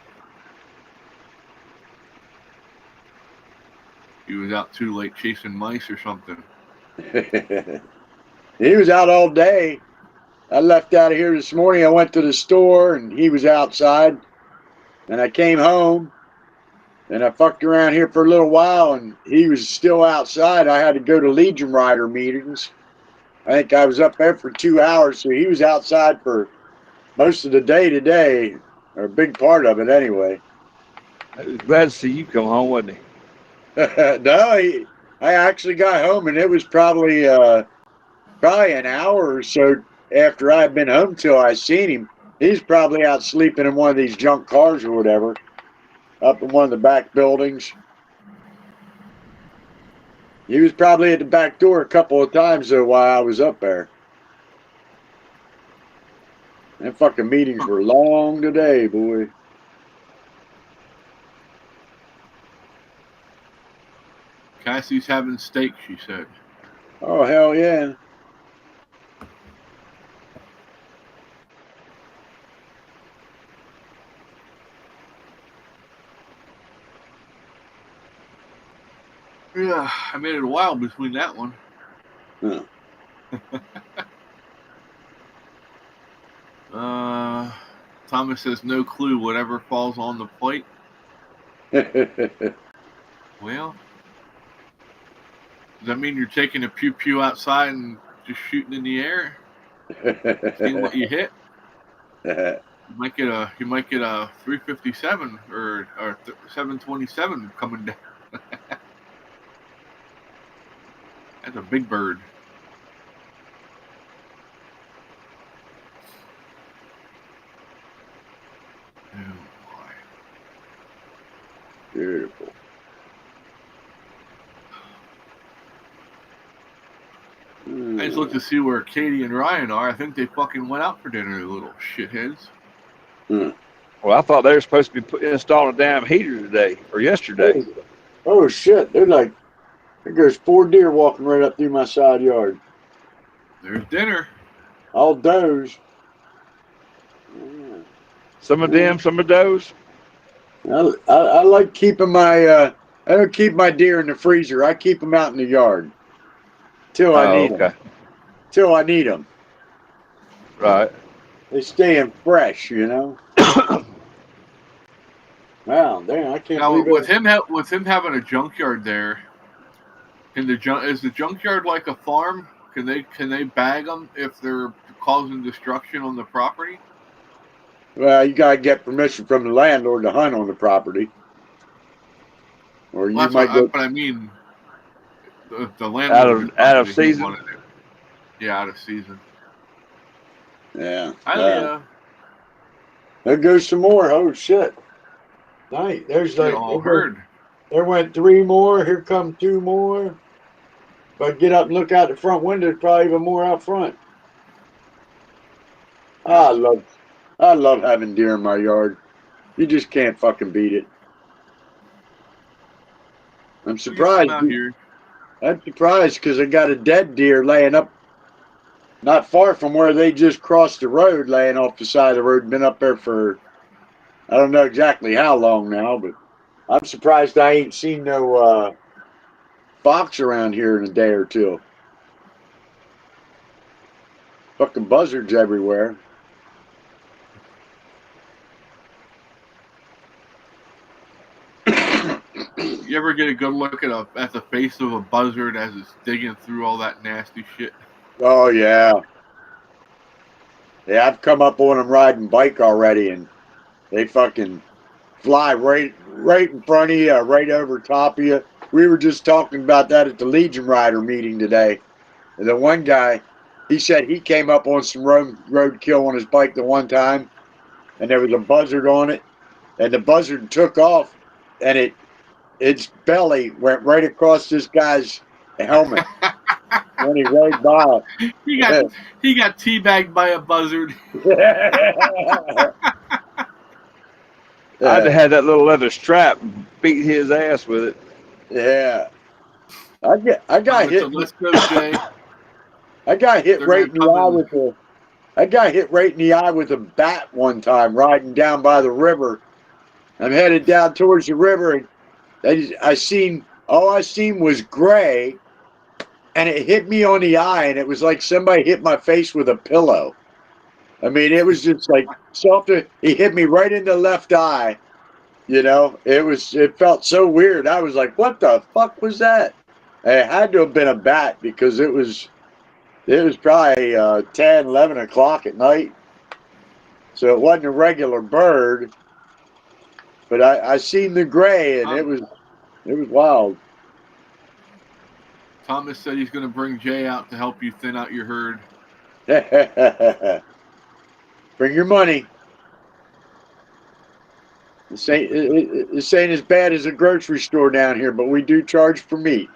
[SPEAKER 1] He was out too late chasing mice or something.
[SPEAKER 4] He was out all day. I left out of here this morning. I went to the store and he was outside. And I came home and I fucked around here for a little while and he was still outside. I had to go to Legion Rider meetings. I think I was up there for 2 hours. So he was outside for most of the day today, or a big part of it anyway.
[SPEAKER 3] I was glad to see you come home, wasn't he?
[SPEAKER 4] No, I actually got home and it was probably an hour or so after I had been home till I seen him. He's probably out sleeping in one of these junk cars or whatever, up in one of the back buildings. He was probably at the back door a couple of times though while I was up there. Them fucking meetings were long today, boy.
[SPEAKER 1] Cassie's having steak, she said.
[SPEAKER 4] Oh, hell yeah.
[SPEAKER 1] Yeah, I made it a while between that one.
[SPEAKER 4] Huh.
[SPEAKER 1] Thomas says no clue, whatever falls on the plate. Well, does that mean you're taking a pew pew outside and just shooting in the air? Seeing what you hit? You might get a 357 or 727 coming down. That's a big bird. Oh,
[SPEAKER 4] Beautiful.
[SPEAKER 1] I just looked to see where Katie and Ryan are. I think they fucking went out for dinner, the little shitheads.
[SPEAKER 4] Hmm.
[SPEAKER 3] Well, I thought they were supposed to be installing a damn heater today or yesterday.
[SPEAKER 4] Oh shit! They're like, there's 4 deer walking right up through my side yard.
[SPEAKER 1] There's dinner.
[SPEAKER 4] All does.
[SPEAKER 3] Some of them, some of those.
[SPEAKER 4] I like keeping my. I don't keep my deer in the freezer. I keep them out in the yard till I need them. Till I need them.
[SPEAKER 3] Right.
[SPEAKER 4] They stay in fresh, you know. Wow, damn! I can't
[SPEAKER 1] Now
[SPEAKER 4] believe
[SPEAKER 1] with
[SPEAKER 4] it.
[SPEAKER 1] with him having a junkyard there, is the junkyard like a farm? Can they bag them if they're causing destruction on the property?
[SPEAKER 4] Well, you gotta get permission from the landlord to hunt on the property, or you
[SPEAKER 1] Well,
[SPEAKER 4] might get.
[SPEAKER 1] but I mean, the landlord
[SPEAKER 3] Out of season.
[SPEAKER 1] Yeah, out of season.
[SPEAKER 4] Yeah. There goes some more. Oh shit! Nice. There's like.
[SPEAKER 1] All heard.
[SPEAKER 4] There went 3 more. Here come 2 more. If I get up and look out the front window, there's probably even more out front. I love having deer in my yard. You just can't fucking beat it. I'm surprised. I'm surprised because I got a dead deer laying up not far from where they just crossed the road, laying off the side of the road. Been up there for I don't know exactly how long now, but I'm surprised I ain't seen no fox around here in a day or two. Fucking buzzards everywhere.
[SPEAKER 1] You ever get a good look at the face of a buzzard as it's digging through all that nasty shit?
[SPEAKER 4] Oh yeah. Yeah, I've come up on them riding bike already, and they fucking fly right in front of you, right over top of you. We were just talking about that at the Legion Rider meeting today. And the one guy, he said he came up on some roadkill on his bike the one time, and there was a buzzard on it, and the buzzard took off, and its belly went right across this guy's helmet when he rode by.
[SPEAKER 1] He got teabagged by a buzzard.
[SPEAKER 3] I'd have had that little leather strap beat his ass with it.
[SPEAKER 4] Yeah. I got hit.
[SPEAKER 1] Let's go, Jay.
[SPEAKER 4] I got hit
[SPEAKER 1] They're
[SPEAKER 4] right in the
[SPEAKER 1] gonna
[SPEAKER 4] eye
[SPEAKER 1] come
[SPEAKER 4] with a. I got hit right in the eye with a bat one time riding down by the river. I'm headed down towards the river, and I seen all I seen was gray, and it hit me on the eye, and it was like somebody hit my face with a pillow. I mean, it was just like something. He hit me right in the left eye. You know, it felt so weird. I was like, what the fuck was that? It had to have been a bat because it was probably 10, 11 o'clock at night. So it wasn't a regular bird, but I seen the gray, and it was wild.
[SPEAKER 1] Thomas said he's going to bring Jay out to help you thin out your herd.
[SPEAKER 4] Bring your money. This ain't as bad as a grocery store down here, but we do charge for meat.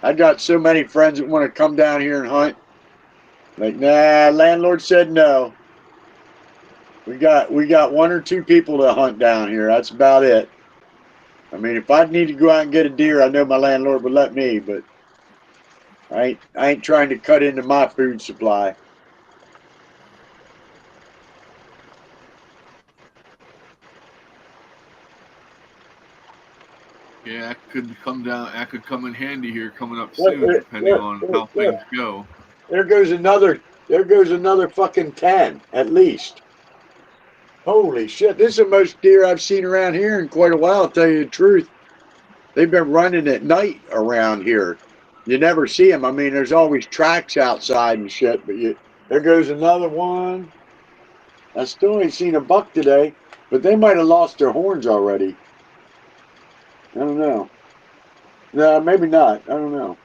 [SPEAKER 4] I got so many friends that want to come down here and hunt. Like, nah, landlord said no. We got one or two people to hunt down here. That's about it. I mean, if I need to go out and get a deer, I know my landlord would let me, but I ain't trying to cut into my food supply.
[SPEAKER 1] Yeah, that could come in handy here coming up soon, depending on how things go.
[SPEAKER 4] There goes another fucking 10, at least. Holy shit, this is the most deer I've seen around here in quite a while, I'll tell you the truth. They've been running at night around here. You never see them. I mean, there's always tracks outside and shit, but there goes another one. I still ain't seen a buck today, but they might have lost their horns already. I don't know. No, maybe not. I don't know.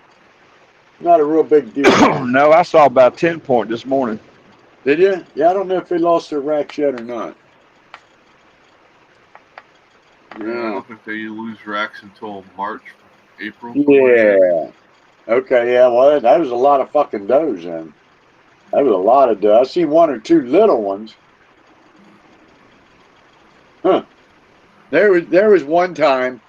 [SPEAKER 4] Not a real big deal.
[SPEAKER 3] No, I saw about 10 point this morning.
[SPEAKER 4] Did you? Yeah, I don't know if they lost their racks yet or not.
[SPEAKER 1] Yeah, I don't think they lose racks until March, April.
[SPEAKER 4] Yeah. Okay, yeah, well, that was a lot of fucking does then. That was a lot of does. I seen one or two little ones. Huh. There was one time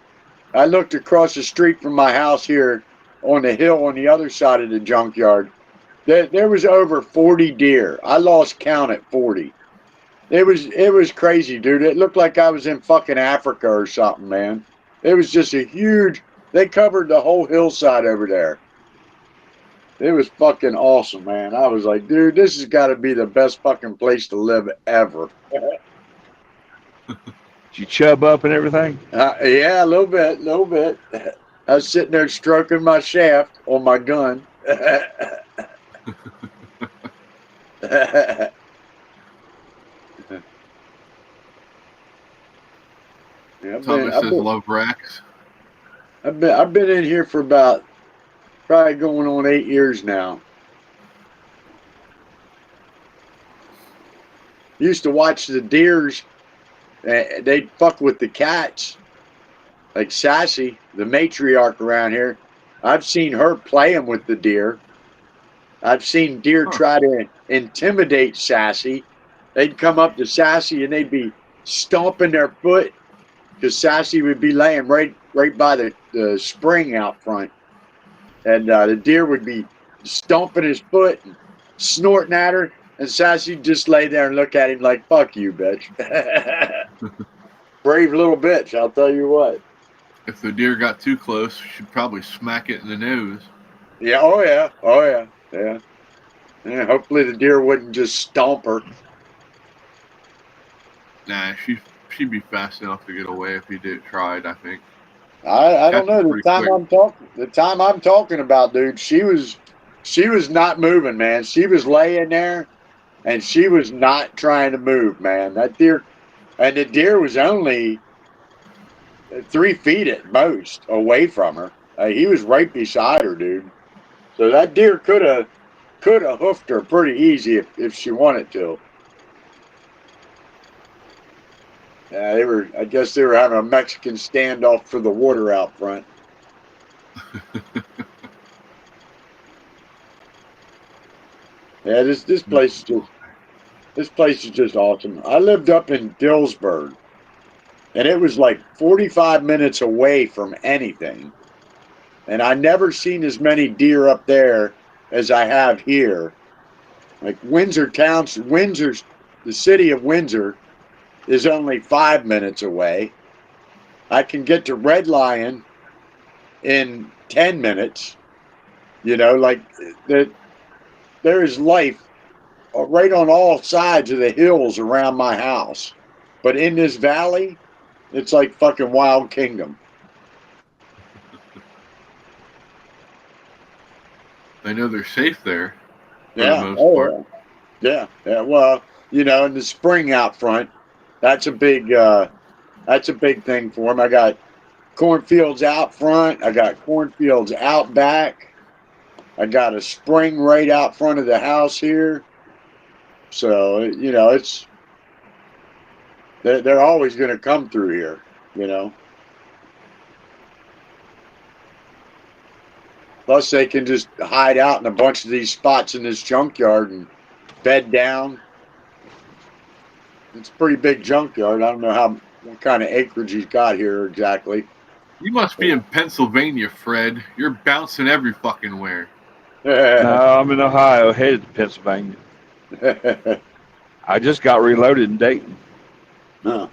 [SPEAKER 4] I looked across the street from my house here on the hill on the other side of the junkyard. There was over 40 deer. I lost count at 40. It was crazy, dude. It looked like I was in fucking Africa or something, man. It was just a huge. They covered the whole hillside over there. It was fucking awesome, man. I was like, dude, this has got to be the best fucking place to live ever.
[SPEAKER 3] Did you chub up and everything?
[SPEAKER 4] Yeah, a little bit. I was sitting there stroking my shaft on my gun. Yeah,
[SPEAKER 1] Thomas says love racks.
[SPEAKER 4] I've been in here for about probably going on 8 years now. Used to watch the deers. They'd fuck with the cats. Like Sassy, the matriarch around here. I've seen her playing with the deer. I've seen deer try to intimidate Sassy. They'd come up to Sassy and they'd be stomping their foot because Sassy would be laying right by the spring out front. And the deer would be stomping his foot and snorting at her. And Sassy just lay there and look at him like, fuck you, bitch. Brave little bitch, I'll tell you what.
[SPEAKER 1] If the deer got too close, she'd probably smack it in the nose.
[SPEAKER 4] Yeah, oh yeah, oh yeah, yeah. Yeah, hopefully the deer wouldn't just stomp her.
[SPEAKER 1] Nah, she'd be fast enough to get away if he tried, I think.
[SPEAKER 4] I don't know.
[SPEAKER 1] Pretty quick.
[SPEAKER 4] The time I'm talking about, dude, she was not moving, man. She was laying there and she was not trying to move, man. That deer, and the deer was only 3 feet at most away from her. He was right beside her, dude. So that deer could have hoofed her pretty easy if she wanted to. Yeah, I guess they were having a Mexican standoff for the water out front. Yeah, this place is just awesome. I lived up in Dillsburg, and it was like 45 minutes away from anything. And I never seen as many deer up there as I have here. Like the city of Windsor is only 5 minutes away. I can get to Red Lion in 10 minutes. You know, like there is life right on all sides of the hills around my house. But in this valley, it's like fucking Wild Kingdom.
[SPEAKER 1] I know they're safe there for the
[SPEAKER 4] Yeah.
[SPEAKER 1] most
[SPEAKER 4] Oh,
[SPEAKER 1] part.
[SPEAKER 4] yeah. Yeah. Well, you know, in the spring out front, that's a big thing for them. I got cornfields out front. I got cornfields out back. I got a spring right out front of the house here. So, you know, they're always going to come through here, you know. Plus, they can just hide out in a bunch of these spots in this junkyard and bed down. It's a pretty big junkyard. I don't know what kind of acreage he's got here exactly.
[SPEAKER 1] You must be in Pennsylvania, Fred. You're bouncing every fucking where.
[SPEAKER 3] No, I'm in Ohio, headed to Pennsylvania. I just got reloaded in Dayton.
[SPEAKER 4] Huh.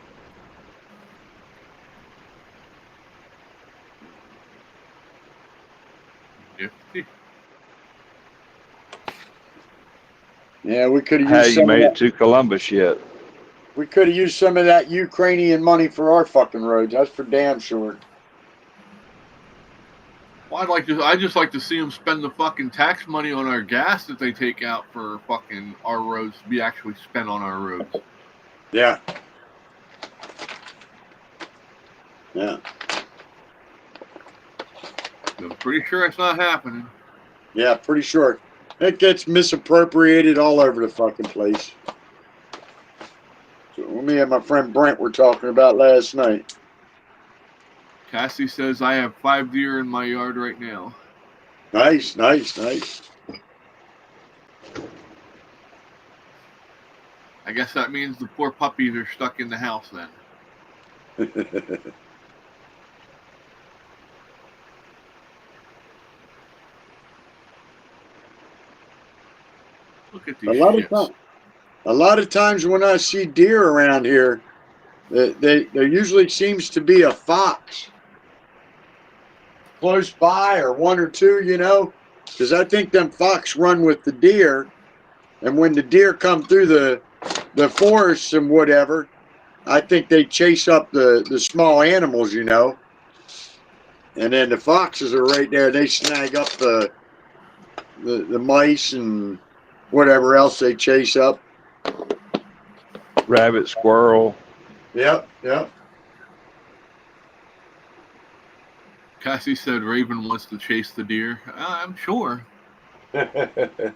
[SPEAKER 4] Yeah, we could have
[SPEAKER 3] How
[SPEAKER 4] used
[SPEAKER 3] you
[SPEAKER 4] some of
[SPEAKER 3] made it
[SPEAKER 4] that.
[SPEAKER 3] to Columbus yet?
[SPEAKER 4] We could have used some of that Ukrainian money for our fucking roads. That's for damn sure.
[SPEAKER 1] Well, I just like to see them spend the fucking tax money on our gas that they take out for fucking our roads to be actually spent on our roads.
[SPEAKER 4] Yeah. Yeah.
[SPEAKER 1] I'm pretty sure it's not happening.
[SPEAKER 4] Yeah, pretty sure. It gets misappropriated all over the fucking place. So me and my friend Brent were talking about last night.
[SPEAKER 1] Cassie says I have 5 deer in my yard right now.
[SPEAKER 4] Nice, nice, nice.
[SPEAKER 1] I guess that means the poor puppies are stuck in the house then. Look at these shits.
[SPEAKER 4] A lot of times when I see deer around here, there usually seems to be a fox close by, or one or two, you know, because I think them fox run with the deer, and when the deer come through the forests and whatever, I think they chase up the small animals, you know, and then the foxes are right there. They snag up the mice and whatever else they chase up.
[SPEAKER 3] Rabbit, squirrel.
[SPEAKER 4] Yep, yep.
[SPEAKER 1] Cassie said Raven wants to chase the deer. I'm sure. I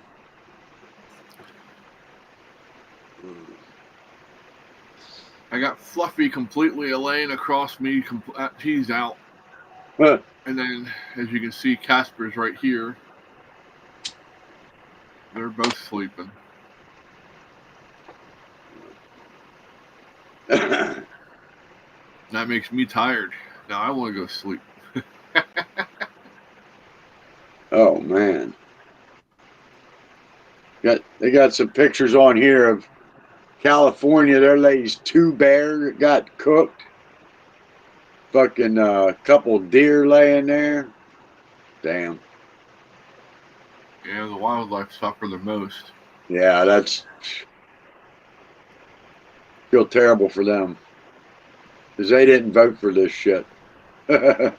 [SPEAKER 1] got Fluffy completely laying across me. He's out. And then, as you can see, Casper's right here. They're both sleeping. That makes me tired. Now I want to go sleep.
[SPEAKER 4] Oh, man. They got some pictures on here of California. There lays 2 bears that got cooked. Fucking couple deer laying there. Damn.
[SPEAKER 1] Yeah, the wildlife suffer the most.
[SPEAKER 4] Yeah, that's feel terrible for them because they didn't vote for this shit. A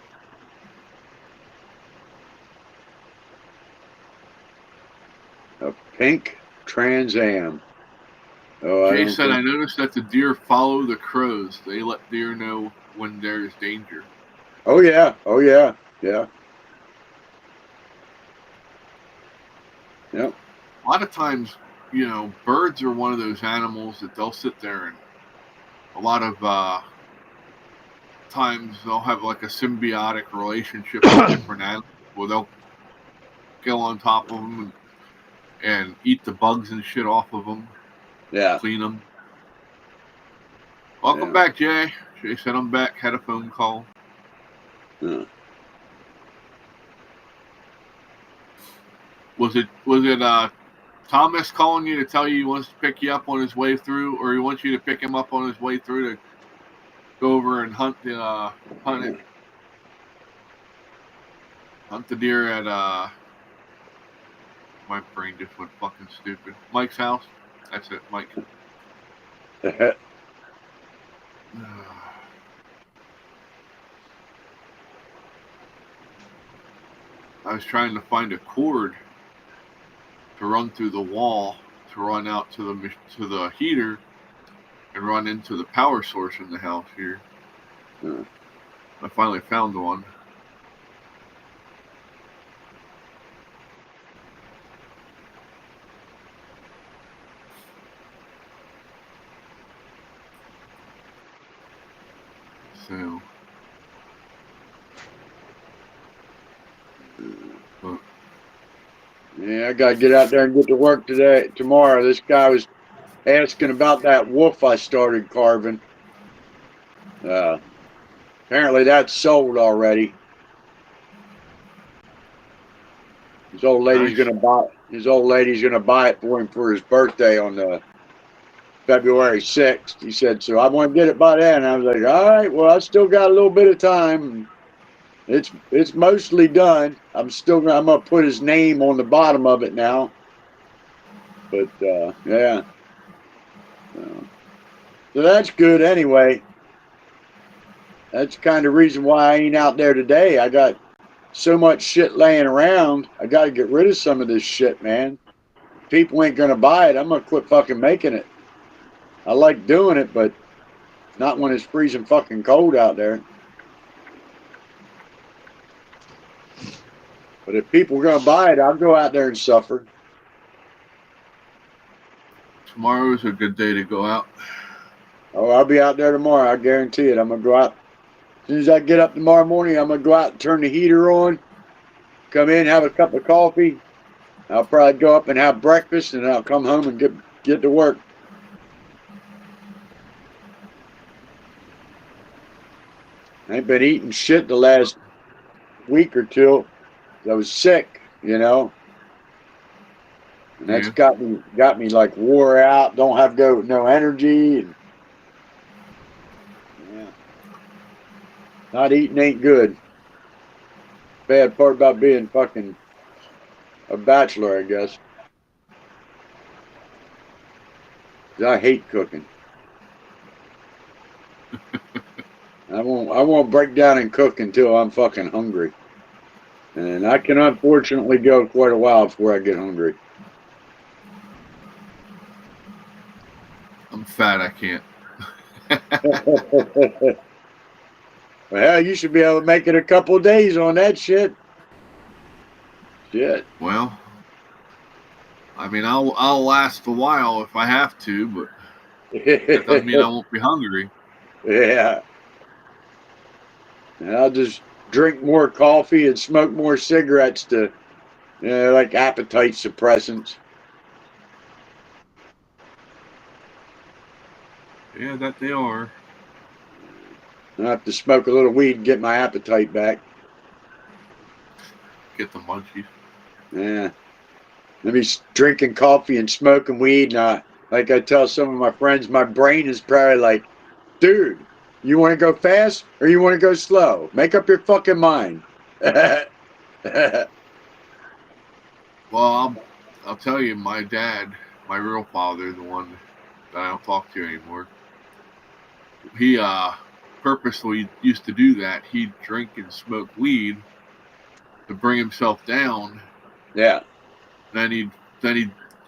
[SPEAKER 4] pink Trans Am. Oh, I
[SPEAKER 1] Jay
[SPEAKER 4] don't
[SPEAKER 1] said, I
[SPEAKER 4] think.
[SPEAKER 1] noticed that the deer follow the crows. They let deer know when there is danger.
[SPEAKER 4] Oh yeah. Oh yeah. Yeah. Yep.
[SPEAKER 1] A lot of times, birds are one of those animals that they'll sit there and a lot of times they'll have like a symbiotic relationship with different animals where they'll go on top of them and eat the bugs and shit off of them,
[SPEAKER 4] Yeah.
[SPEAKER 1] clean them. Welcome
[SPEAKER 4] Yeah.
[SPEAKER 1] back, Jay. Jay said I'm back. Had a phone call.
[SPEAKER 4] Yeah.
[SPEAKER 1] Was it Thomas calling you to tell you he wants to pick you up on his way through, or he wants you to pick him up on his way through to go over and hunt the deer at my brain just went fucking stupid. Mike's house. That's it, Mike. I was trying to find a cord to run through the wall to run out to the heater and run into the power source in the house here. I finally found one. So,
[SPEAKER 4] Yeah, I gotta get out there and get to work tomorrow. This guy was asking about that wolf I started carving. Apparently that's sold already. His old lady's
[SPEAKER 1] nice.
[SPEAKER 4] gonna buy it for him for his birthday on the February 6th. He said, so I want to get it by then. I was like, all right, well, I still got a little bit of time. It's mostly done. I'm gonna put his name on the bottom of it now. But yeah. So that's good anyway. That's the kind of reason why I ain't out there today. I got so much shit laying around. I got to get rid of some of this shit, man. People ain't gonna buy it. I'm gonna quit fucking making it. I like doing it, but not when it's freezing fucking cold out there. But if people are gonna buy it, I'll go out there and suffer.
[SPEAKER 1] Tomorrow is a good day to go out.
[SPEAKER 4] Oh, I'll be out there tomorrow. I guarantee it. I'm gonna go out. As soon as I get up tomorrow morning, I'm gonna go out and turn the heater on. Come in, have a cup of coffee. I'll probably go up and have breakfast, and I'll come home and get to work. I ain't been eating shit the last week or two. I was sick, and that's got me like wore out. Don't have no energy, and yeah, not eating ain't good. Bad part about being fucking a bachelor, I guess. I hate cooking. I won't break down and cook until I'm fucking hungry. And I can unfortunately go quite a while before I get hungry.
[SPEAKER 1] I'm fat. I can't.
[SPEAKER 4] Well, you should be able to make it a couple of days on that shit. Shit.
[SPEAKER 1] Well, I mean, I'll last a while if I have to, but that doesn't mean I won't be hungry.
[SPEAKER 4] Yeah. And I'll just drink more coffee and smoke more cigarettes to, like appetite suppressants.
[SPEAKER 1] Yeah, that they are.
[SPEAKER 4] I have to smoke a little weed and get my appetite back.
[SPEAKER 1] Get the munchies.
[SPEAKER 4] Yeah. Let me drinking coffee and smoking weed. And like I tell some of my friends, my brain is probably like, dude, you want to go fast or you want to go slow? Make up your fucking mind.
[SPEAKER 1] Well, I'll tell you, my dad, my real father, the one that I don't talk to anymore, he purposely used to do that. He'd drink and smoke weed to bring himself down.
[SPEAKER 4] Yeah.
[SPEAKER 1] Then he'd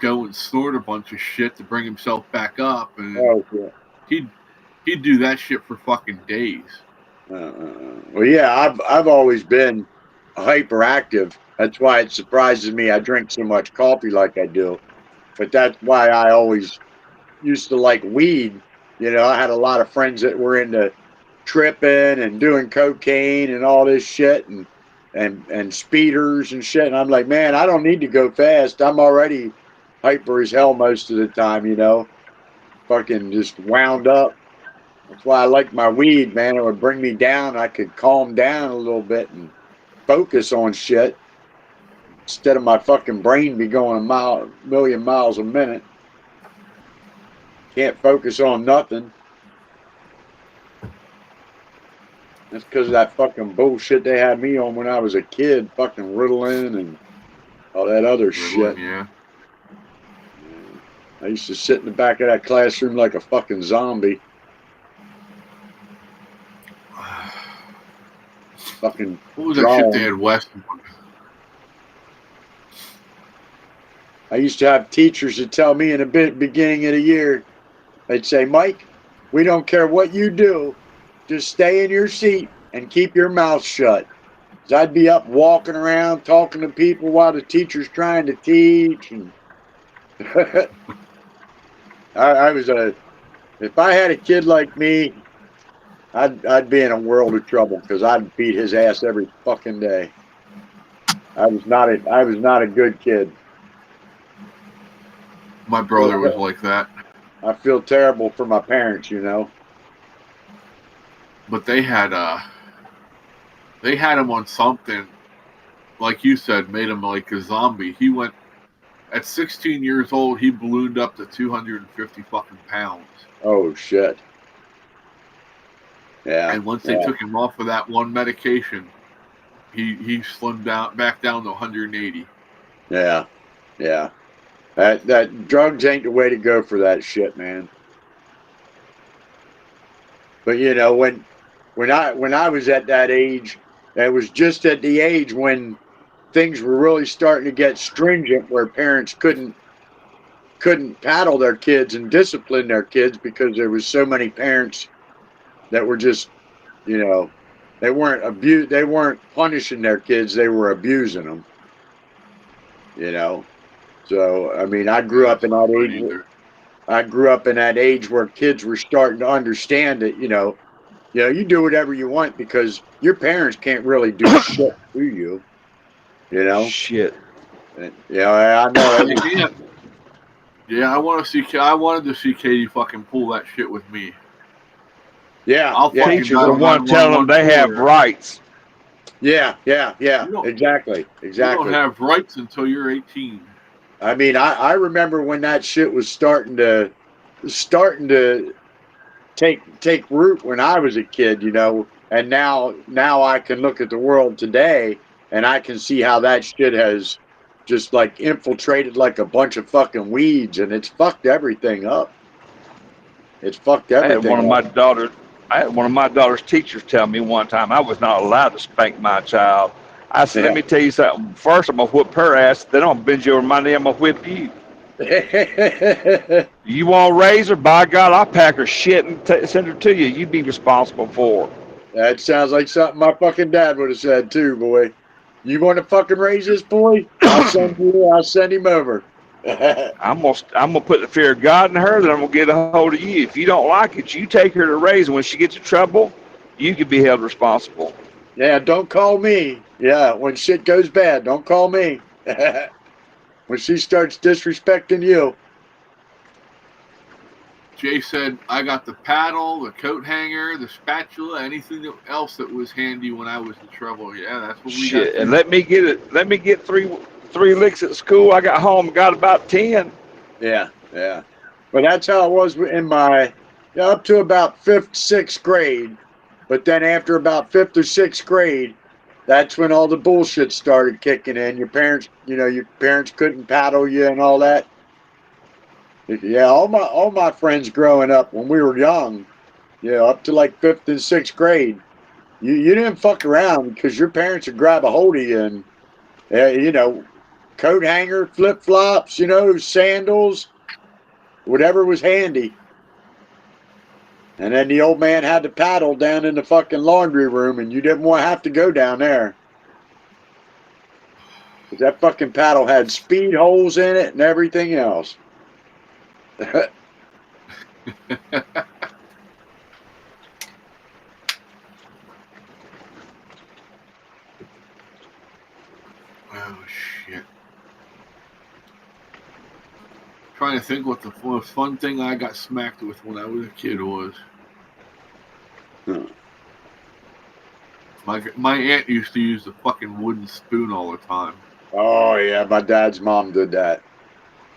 [SPEAKER 1] go and snort a bunch of shit to bring himself back up, and
[SPEAKER 4] Oh, yeah.
[SPEAKER 1] he'd do that shit for fucking days.
[SPEAKER 4] Well, yeah, I've always been hyperactive. That's why it surprises me I drink so much coffee like I do. But that's why I always used to like weed. You know, I had a lot of friends that were into tripping and doing cocaine and all this shit and speeders and shit. And I'm like, man, I don't need to go fast. I'm already hyper as hell most of the time, you know. Fucking just wound up. That's why I like my weed, man. It would bring me down. I could calm down a little bit and focus on shit instead of my fucking brain be going a million miles a minute. Can't focus on nothing. That's because of that fucking bullshit they had me on when I was a kid, fucking Ritalin and all that other shit.
[SPEAKER 1] Yeah.
[SPEAKER 4] I used to sit in the back of that classroom like a fucking zombie. Fucking
[SPEAKER 1] What was that shit they had West?
[SPEAKER 4] I used to have teachers that tell me in the beginning of the year, they'd say, Mike, we don't care what you do, just stay in your seat and keep your mouth shut. 'Cause I'd be up walking around talking to people while the teacher's trying to teach. And if I had a kid like me, I'd be in a world of trouble because I'd beat his ass every fucking day. I was not a good kid.
[SPEAKER 1] My brother was like that.
[SPEAKER 4] I feel terrible for my parents, you know.
[SPEAKER 1] But they had him on something, like you said, made him like a zombie. He went at 16 years old. He ballooned up to 250 fucking pounds.
[SPEAKER 4] Oh shit. Yeah.
[SPEAKER 1] And once they took him off of that one medication, he slimmed back down to 180.
[SPEAKER 4] Yeah. Yeah. That drugs ain't the way to go for that shit, man. But you know, when I was at that age, it was just at the age when things were really starting to get stringent, where parents couldn't paddle their kids and discipline their kids because there was so many parents that were just, you know, they weren't punishing their kids, they were abusing them. You know. So I mean, I grew up in that age. I grew up in that age where kids were starting to understand that, you know, you do whatever you want because your parents can't really do shit to you. You know?
[SPEAKER 3] Shit.
[SPEAKER 4] Yeah, I know.
[SPEAKER 1] Yeah, I wanted to see Katie fucking pull that shit with me.
[SPEAKER 4] Yeah,
[SPEAKER 3] Teachers are the one telling them they have rights.
[SPEAKER 4] Yeah, exactly.
[SPEAKER 1] You don't have rights until you're 18.
[SPEAKER 4] I mean, I remember when that shit was starting to take root when I was a kid, you know, and now I can look at the world today and I can see how that shit has just like infiltrated like a bunch of fucking weeds, and it's fucked everything up. It's fucked everything up.
[SPEAKER 3] I had one of my daughter's teachers tell me one time I was not allowed to spank my child. I said, let me tell you something. First, I'm going to whip her ass. Then I'm going to bend you over my knee. I'm going to whip you. You want a razor? By God, I'll pack her shit and send her to you. You be responsible for her.
[SPEAKER 4] That sounds like something my fucking dad would have said too, boy. You want to fucking raise this boy? I'll send him over.
[SPEAKER 3] I'm gonna put the fear of God in her, then I'm gonna get a hold of you. If you don't like it, you take her to raise, and when she gets in trouble, you can be held responsible.
[SPEAKER 4] Yeah, don't call me. Yeah, when shit goes bad, don't call me. When she starts disrespecting you.
[SPEAKER 1] Jay said, I got the paddle, the coat hanger, the spatula, anything else that was handy when I was in trouble. Yeah, that's what we got.
[SPEAKER 3] And let me get 3 3 licks at school. I got home and got about 10.
[SPEAKER 4] Yeah, yeah. But that's how it was in my up to about 5th, 6th grade. But then after about 5th or 6th grade, that's when all the bullshit started kicking in. Your parents, your parents couldn't paddle you and all that. Yeah, all my friends growing up when we were young, up to like 5th and 6th grade, you didn't fuck around because your parents would grab a hold of you and coat hanger, flip flops, sandals, whatever was handy. And then the old man had to paddle down in the fucking laundry room, and you didn't want to have to go down there. 'Cause that fucking paddle had speed holes in it and everything else.
[SPEAKER 1] Oh shit! Trying to think what the most fun thing I got smacked with when I was a kid was. My aunt used to use the fucking wooden spoon all the time.
[SPEAKER 4] Oh, yeah, my dad's mom did that.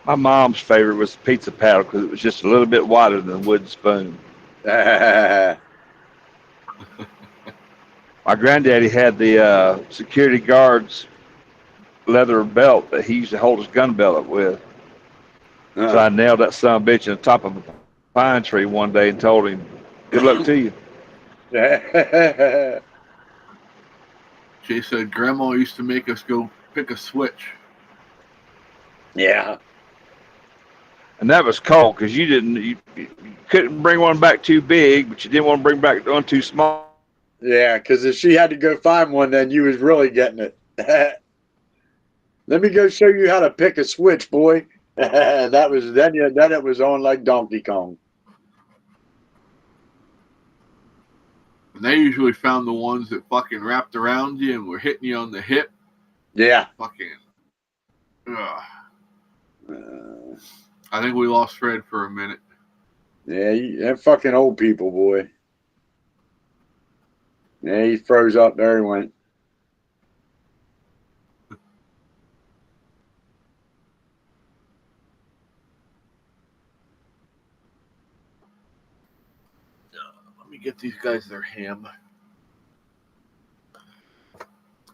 [SPEAKER 3] My mom's favorite was the pizza paddle because it was just a little bit wider than a wooden spoon. My granddaddy had the security guard's leather belt that he used to hold his gun belt up with. So I nailed that son of a bitch in the top of a pine tree one day and told him, "Good luck to you."
[SPEAKER 1] Jay said Grandma used to make us go pick a switch.
[SPEAKER 4] Yeah.
[SPEAKER 3] And that was cold because you couldn't bring one back too big, but you didn't want to bring back one too small.
[SPEAKER 4] Yeah, because if she had to go find one, then you was really getting it. Let me go show you how to pick a switch, boy. That was then it was on like Donkey Kong.
[SPEAKER 1] And they usually found the ones that fucking wrapped around you and were hitting you on the hip.
[SPEAKER 4] Yeah.
[SPEAKER 1] Fucking. Ugh. I think we lost Fred for a minute.
[SPEAKER 4] Yeah, that fucking old people, boy. Yeah, he froze up there and went.
[SPEAKER 1] Let me get these guys their ham.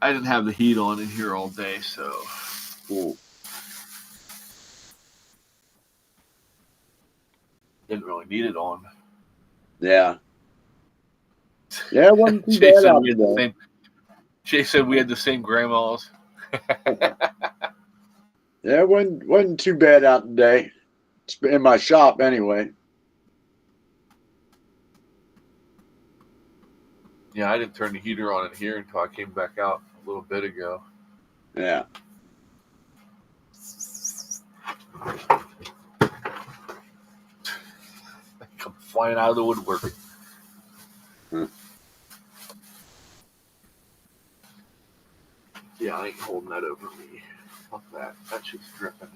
[SPEAKER 1] I didn't have the heat on in here all day, so.
[SPEAKER 4] Ooh.
[SPEAKER 1] Didn't really need it on.
[SPEAKER 4] Yeah. Yeah, it wasn't too bad out today.
[SPEAKER 1] Jay said we had the same grandmas.
[SPEAKER 4] Yeah, it wasn't too bad out today. It's in my shop anyway.
[SPEAKER 1] Yeah, I didn't turn the heater on in here until I came back out a little bit ago.
[SPEAKER 4] Yeah.
[SPEAKER 1] Come flying out of the woodwork. Yeah, I ain't holding that over me. Fuck that. That shit's dripping.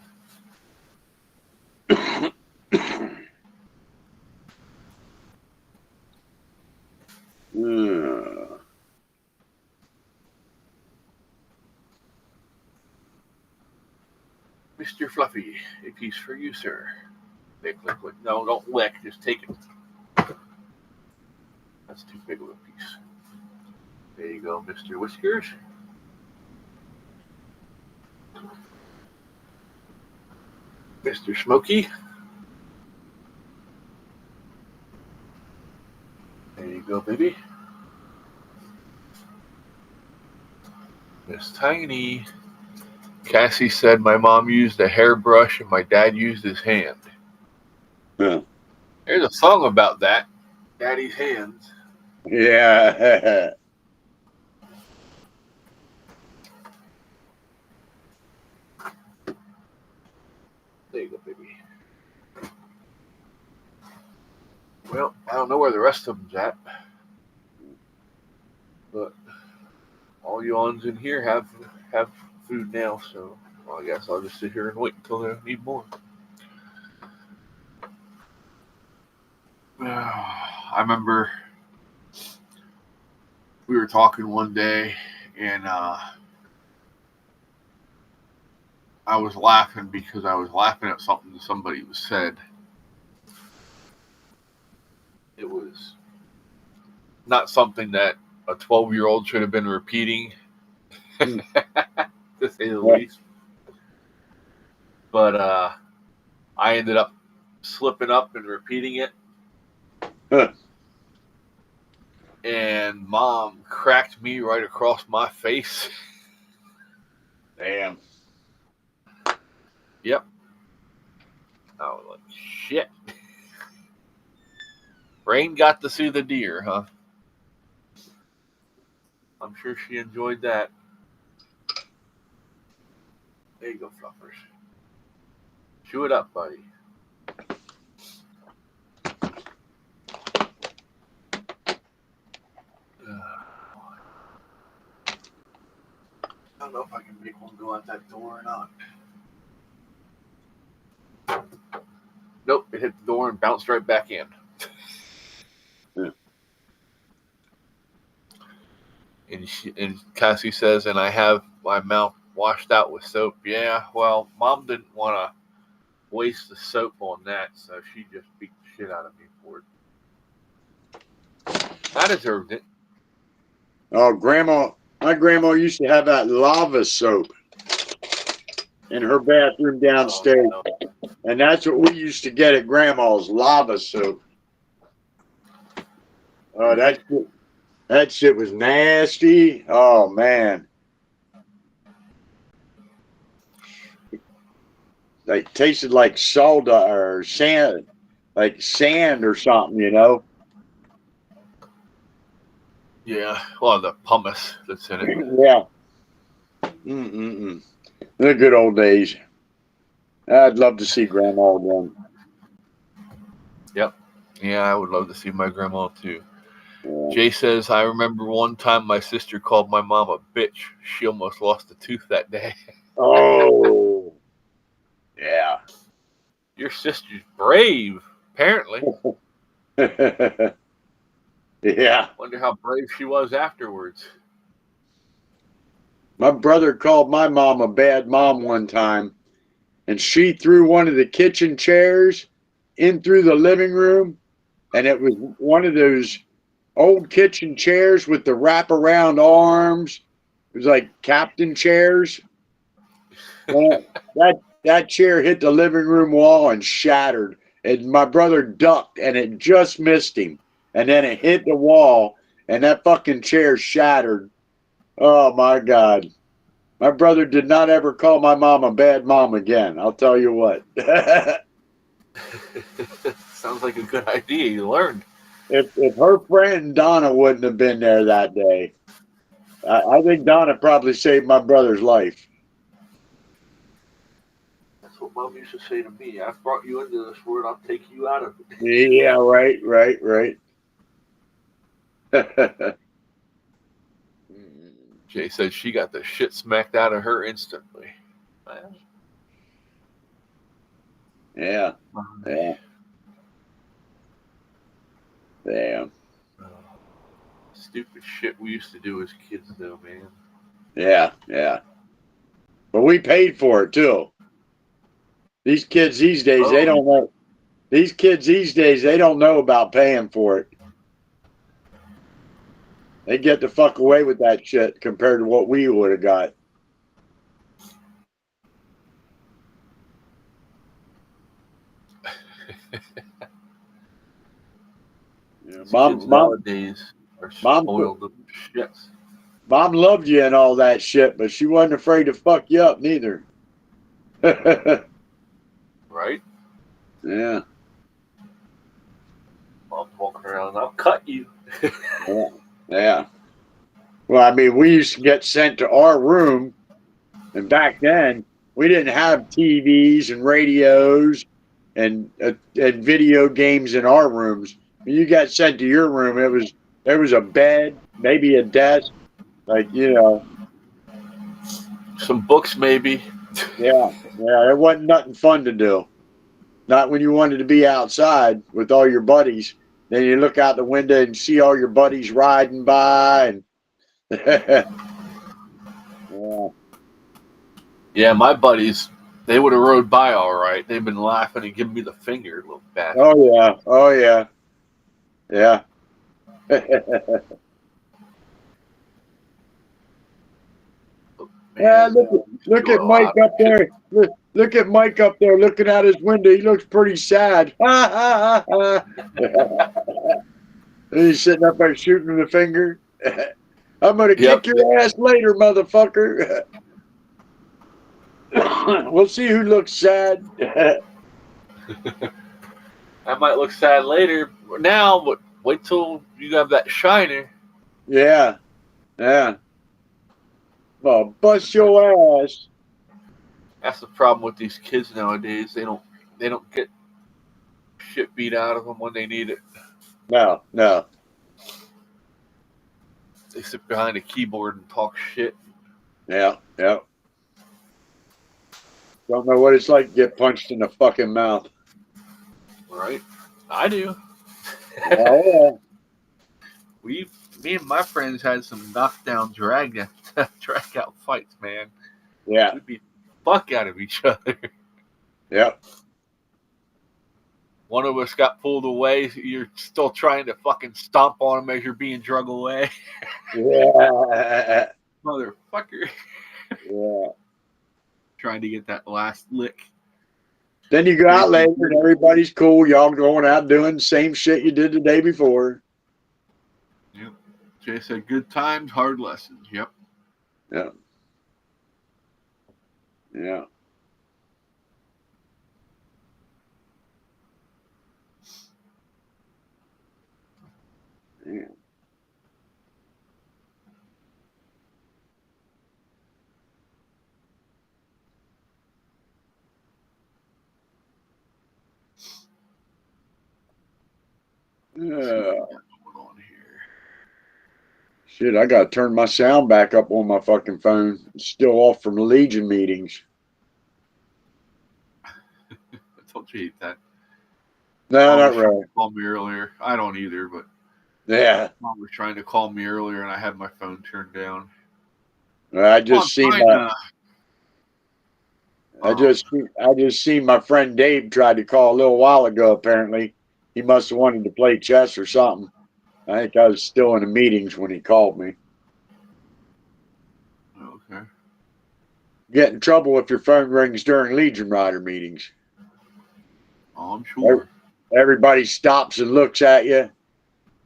[SPEAKER 1] Mr. Fluffy, a piece for you, sir. Lick, lick, lick. No, don't lick. Just take it. That's too big of a piece. There you go, Mr. Whiskers. Mr. Smoky. There you go, baby. Miss Tiny. Cassie said my mom used a hairbrush and my dad used his hand.
[SPEAKER 4] Yeah.
[SPEAKER 1] There's a song about that. Daddy's hands.
[SPEAKER 4] Yeah.
[SPEAKER 1] There you go, baby. Well, I don't know where the rest of them's at. But all you ons in here have food now, so I guess I'll just sit here and wait until they need more. I remember we were talking one day, and I was laughing because I was laughing at something that somebody said. It was not something that a 12-year-old should have been repeating, to say the least. But I ended up slipping up and repeating it. And Mom cracked me right across my face.
[SPEAKER 4] Damn.
[SPEAKER 1] Yep. I was like, shit. Rain got to see the deer, huh? I'm sure she enjoyed that. There you go, Fluffers. Chew it up, buddy. I don't know if I can make one go out that door or not. Nope, it hit the door and bounced right back in.
[SPEAKER 4] Yeah.
[SPEAKER 1] And Cassie says, and I have my mouth washed out with soap. Yeah, well, Mom didn't want to waste the soap on that, so she just beat the shit out of me for it. I deserved it.
[SPEAKER 4] Oh, my grandma used to have that lava soap in her bathroom downstairs.
[SPEAKER 1] Oh, no.
[SPEAKER 4] And that's what we used to get at Grandma's, lava soap. Oh, that shit was nasty. Oh, man. Like, tasted like soda or sand, like sand or something, you know?
[SPEAKER 1] Yeah, well, the pumice that's in it.
[SPEAKER 4] Yeah. The good old days. I'd love to see Grandma again.
[SPEAKER 1] Yep. Yeah, I would love to see my grandma too.
[SPEAKER 4] Yeah.
[SPEAKER 1] Jay says, I remember one time my sister called my mom a bitch. She almost lost a tooth that day.
[SPEAKER 4] Oh. Yeah.
[SPEAKER 1] Your sister's brave, apparently.
[SPEAKER 4] Yeah.
[SPEAKER 1] Wonder how brave she was afterwards.
[SPEAKER 4] My brother called my mom a bad mom one time, and she threw one of the kitchen chairs in through the living room, and it was one of those old kitchen chairs with the wraparound arms. It was like captain chairs. Well, that chair hit the living room wall and shattered. And my brother ducked, and it just missed him. And then it hit the wall, and that fucking chair shattered. Oh, my God. My brother did not ever call my mom a bad mom again. I'll tell you what.
[SPEAKER 1] Sounds like a good idea. You learned.
[SPEAKER 4] If her friend Donna wouldn't have been there that day, I think Donna probably saved my brother's life.
[SPEAKER 1] That's what Mom used to say to me. I've brought you into this world. I'll take you out of it.
[SPEAKER 4] Yeah, right.
[SPEAKER 1] Jay said she got the shit smacked out of her instantly.
[SPEAKER 4] Yeah. Damn.
[SPEAKER 1] Stupid shit we used to do as kids, though, man.
[SPEAKER 4] Yeah. But we paid for it too. These kids these days, they don't know. These kids these days, they don't know about paying for it. They get the fuck away with that shit compared to what we would have got. Yeah,
[SPEAKER 1] Kids nowadays are spoiled of shits.
[SPEAKER 4] Mom loved you and all that shit, but she wasn't afraid to fuck you up neither.
[SPEAKER 1] Right?
[SPEAKER 4] Yeah.
[SPEAKER 1] Mom's walking around, I'll cut you.
[SPEAKER 4] Yeah. Well, I mean, we used to get sent to our room, and back then we didn't have TVs and radios and video games in our rooms. When you got sent to your room, there was a bed, maybe a desk, like, you know.
[SPEAKER 1] Some books, maybe.
[SPEAKER 4] Yeah. There wasn't nothing fun to do. Not when you wanted to be outside with all your buddies. Then you look out the window and see all your buddies riding by, and
[SPEAKER 1] Yeah, my buddies They would have rode by all right. They've been laughing and giving me the finger, little bastard.
[SPEAKER 4] Oh yeah. Oh yeah. Yeah. Yeah, look at Mike up there. Look at Mike up there looking out his window. He looks pretty sad. He's sitting up there shooting the finger. I'm gonna kick your ass later, motherfucker. We'll see who looks sad.
[SPEAKER 1] I might look sad later. Now, but wait till you have that shiner.
[SPEAKER 4] Yeah. Yeah. Well, bust your ass.
[SPEAKER 1] That's the problem with these kids nowadays. They don't get shit beat out of them when they need it.
[SPEAKER 4] No.
[SPEAKER 1] They sit behind a keyboard and talk shit.
[SPEAKER 4] Yeah. Don't know what it's like to get punched in the fucking mouth.
[SPEAKER 1] Right? I do.
[SPEAKER 4] Oh,
[SPEAKER 1] Me and my friends had some knockdown drag out fights, man.
[SPEAKER 4] yeah.
[SPEAKER 1] We beat the fuck out of each other.
[SPEAKER 4] Yep.
[SPEAKER 1] One of us got pulled away. You're still trying to fucking stomp on him as you're being drug away.
[SPEAKER 4] Yeah.
[SPEAKER 1] Motherfucker.
[SPEAKER 4] Yeah.
[SPEAKER 1] Trying to get that last lick.
[SPEAKER 4] Then you go out later and everybody's cool. Y'all going out doing the same shit you did the day before.
[SPEAKER 1] Yep. Jay said, good times, hard lessons. Yep.
[SPEAKER 4] Yeah. Yeah. Yeah. Shit, I gotta turn my sound back up on my fucking phone. It's still off from the Legion meetings.
[SPEAKER 1] I told you that.
[SPEAKER 4] No, not really.
[SPEAKER 1] Call me earlier. I don't either, but
[SPEAKER 4] yeah.
[SPEAKER 1] Mom was trying to call me earlier, and I had my phone turned down.
[SPEAKER 4] I just seen my friend Dave tried to call a little while ago. Apparently, he must have wanted to play chess or something. I think I was still in the meetings when he called me.
[SPEAKER 1] Okay.
[SPEAKER 4] Get in trouble if your phone rings during Legion Rider meetings.
[SPEAKER 1] Oh, I'm sure.
[SPEAKER 4] Everybody stops and looks at you.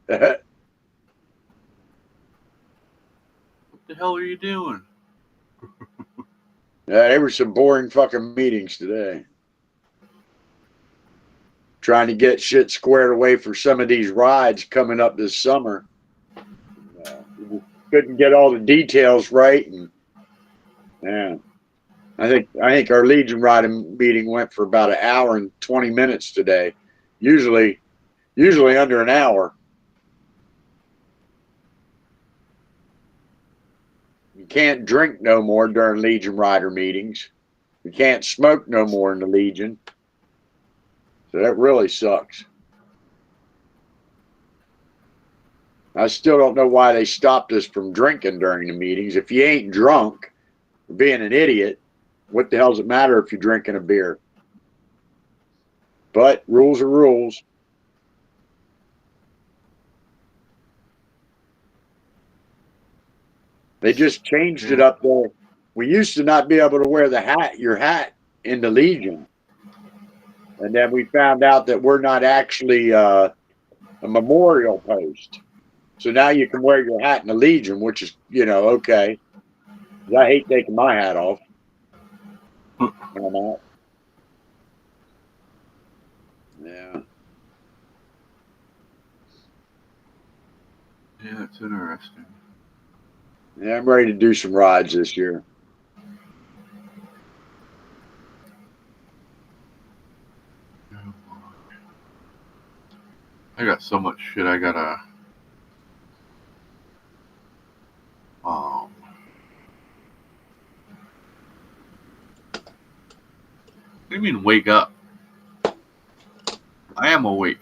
[SPEAKER 1] What the hell are you doing?
[SPEAKER 4] Yeah, there were some boring fucking meetings today. Trying to get shit squared away for some of these rides coming up this summer. Couldn't get all the details right, and yeah, I think our Legion riding meeting went for about an hour and 20 minutes today. Usually under an hour. You can't drink no more during Legion Rider meetings. You can't smoke no more in the Legion. So that really sucks. I still don't know why they stopped us from drinking during the meetings. If you ain't drunk, or being an idiot, what the hell does it matter if you're drinking a beer? But rules are rules. They just changed it up there. We used to not be able to wear your hat in the Legion. And then we found out that we're not actually a memorial post. So now you can wear your hat in the Legion, which is, okay. I hate taking my hat off when I'm out. Yeah.
[SPEAKER 1] Yeah, it's interesting.
[SPEAKER 4] Yeah, I'm ready to do some rides this year.
[SPEAKER 1] I got so much shit I gotta what do you mean wake up? I am awake.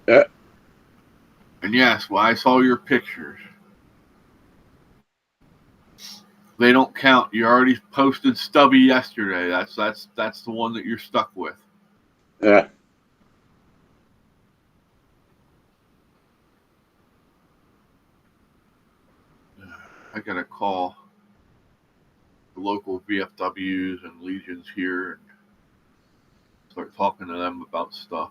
[SPEAKER 4] Yeah.
[SPEAKER 1] And yes, well, I saw your pictures. They don't count. You already posted Stubby yesterday. That's the one that you're stuck with.
[SPEAKER 4] Yeah.
[SPEAKER 1] I gotta call the local VFWs and Legions here and start talking to them about stuff.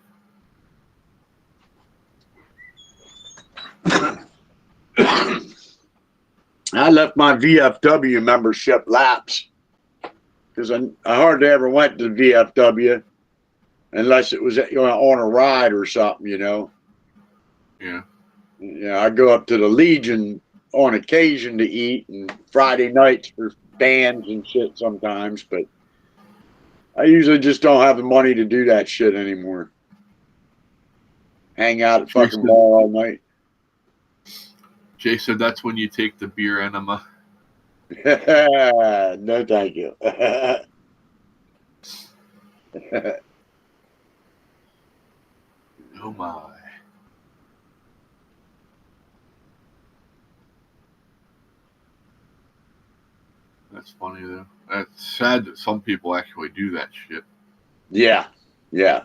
[SPEAKER 4] I left my VFW membership lapse because I hardly ever went to the VFW unless it was on a ride or something, you know.
[SPEAKER 1] Yeah.
[SPEAKER 4] Yeah, I go up to the Legion on occasion to eat and Friday nights for bands and shit sometimes, but I usually just don't have the money to do that shit anymore. Hang out at fucking bar all night.
[SPEAKER 1] Jay said that's when you take the beer enema.
[SPEAKER 4] No, thank you.
[SPEAKER 1] Oh my. That's funny though. It's sad that some people actually do that shit.
[SPEAKER 4] Yeah, yeah.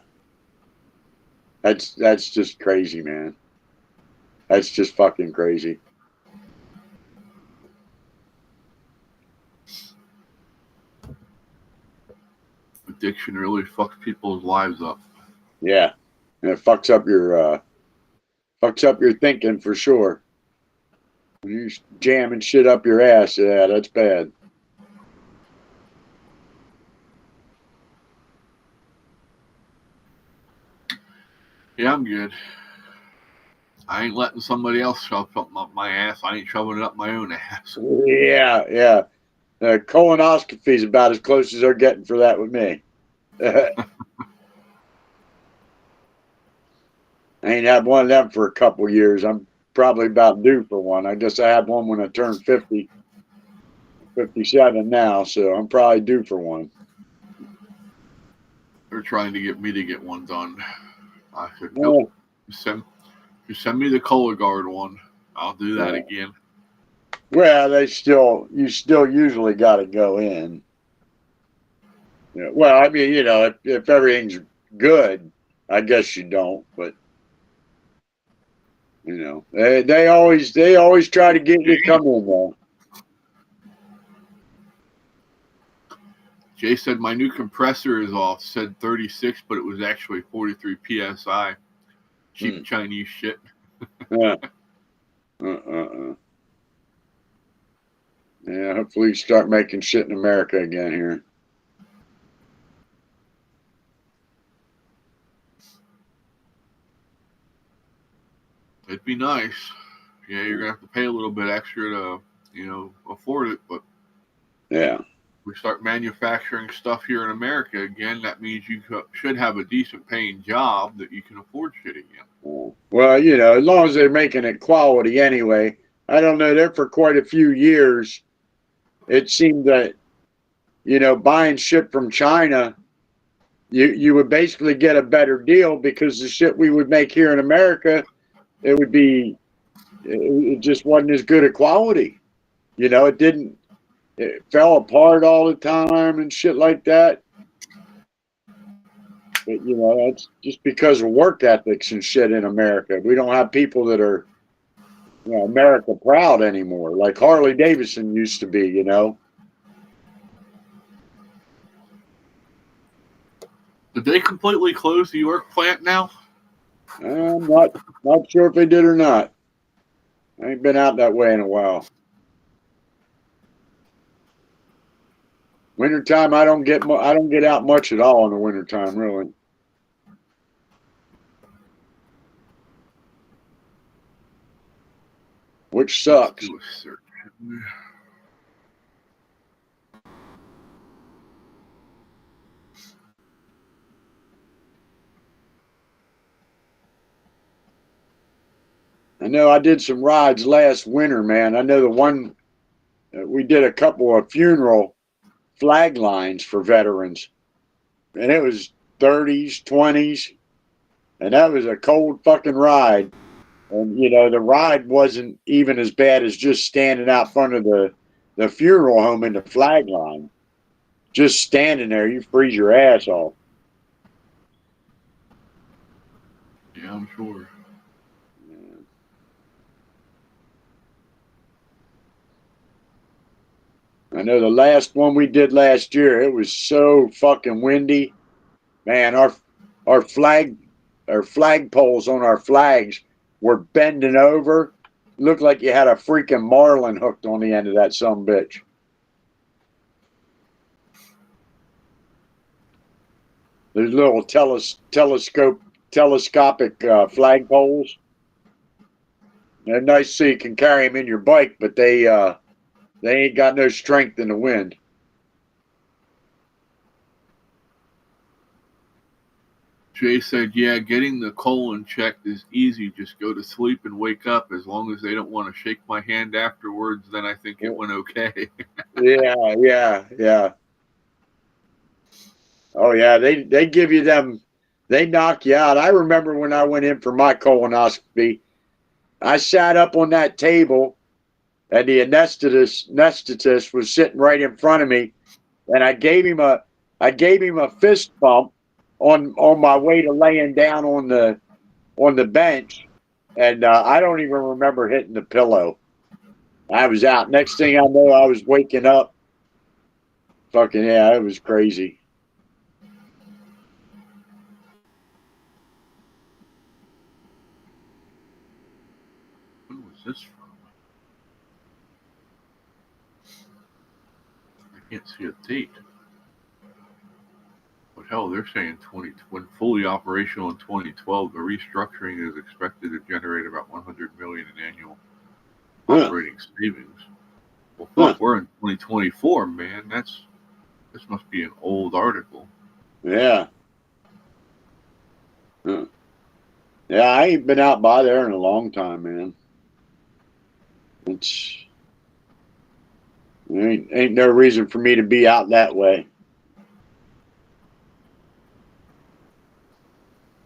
[SPEAKER 4] That's just crazy, man. That's just fucking crazy.
[SPEAKER 1] Addiction really fucks people's lives up.
[SPEAKER 4] Yeah, and it fucks up your thinking for sure. When you're jamming shit up your ass, yeah, that's bad.
[SPEAKER 1] Yeah, I'm good. I ain't letting somebody else shove something up my ass. I ain't shoving it up my own ass.
[SPEAKER 4] Yeah, yeah. Colonoscopy is about as close as they're getting for that with me. I ain't had one of them for a couple years. I'm probably about due for one. I guess I had one when I turned 50, 57 now, so I'm probably due for one.
[SPEAKER 1] They're trying to get me to get one done. I said, nope. Just send me the Cologuard one. I'll do that again.
[SPEAKER 4] Well, you still usually got to go in. Yeah, well, I mean, you know, if everything's good, I guess you don't. But you know, they always try to get you to come in there.
[SPEAKER 1] Jay said my new compressor is off. Said 36, but it was actually 43 psi. Cheap Chinese shit.
[SPEAKER 4] Yeah. Yeah. Hopefully, you start making shit in America again here.
[SPEAKER 1] It'd be nice. Yeah, you're gonna have to pay a little bit extra to, afford it. But
[SPEAKER 4] yeah,
[SPEAKER 1] we start manufacturing stuff here in America again. That means you should have a decent paying job that you can afford shit again.
[SPEAKER 4] Well, you know, as long as they're making it quality anyway. I don't know. There for quite a few years, it seemed that, you know, buying shit from China, you would basically get a better deal because the shit we would make here in America, it just wasn't as good a quality. You know, it fell apart all the time and shit like that. But, you know, that's just because of work ethics and shit in America. We don't have people that are, you know, America proud anymore, like Harley Davidson used to be, you know.
[SPEAKER 1] Did they completely close the York plant now?
[SPEAKER 4] I'm not sure if they did or not. I ain't been out that way in a while. Wintertime, I don't get out much at all in the wintertime, really. Which sucks. I know I did some rides last winter, man. I know the one we did a couple of funeral flag lines for veterans, and it was 30s, 20s, and that was a cold fucking ride. And you know, the ride wasn't even as bad as just standing out front of the the funeral home in the flag line. Just standing there, you freeze your ass off.
[SPEAKER 1] Yeah, I'm sure.
[SPEAKER 4] I know the last one we did last year, it was so fucking windy. Man, our flag our flag poles on our flags were bending over. Looked like you had a freaking marlin hooked on the end of that son bitch. There's little telescopic flag poles. They're nice so you can carry them in your bike, but they ain't got no strength in the wind.
[SPEAKER 1] Jay said, yeah, getting the colon checked is easy. Just go to sleep and wake up. As long as they don't want to shake my hand afterwards, then I think it went okay.
[SPEAKER 4] Yeah. Oh yeah, they give you them, they knock you out. I remember when I went in for my colonoscopy, I sat up on that table and the anesthetist was sitting right in front of me, and I gave him a fist bump on my way to laying down on the bench, and I don't even remember hitting the pillow. I was out. Next thing I know, I was waking up. Fucking yeah, it was crazy.
[SPEAKER 1] When was this from? I can't see a date. But hell, they're saying when fully operational in 2012, the restructuring is expected to generate about 100 million in annual operating savings. Well, fuck, we're in 2024, man. This must be an old article.
[SPEAKER 4] Yeah. Yeah, I ain't been out by there in a long time, man. There ain't no reason for me to be out that way.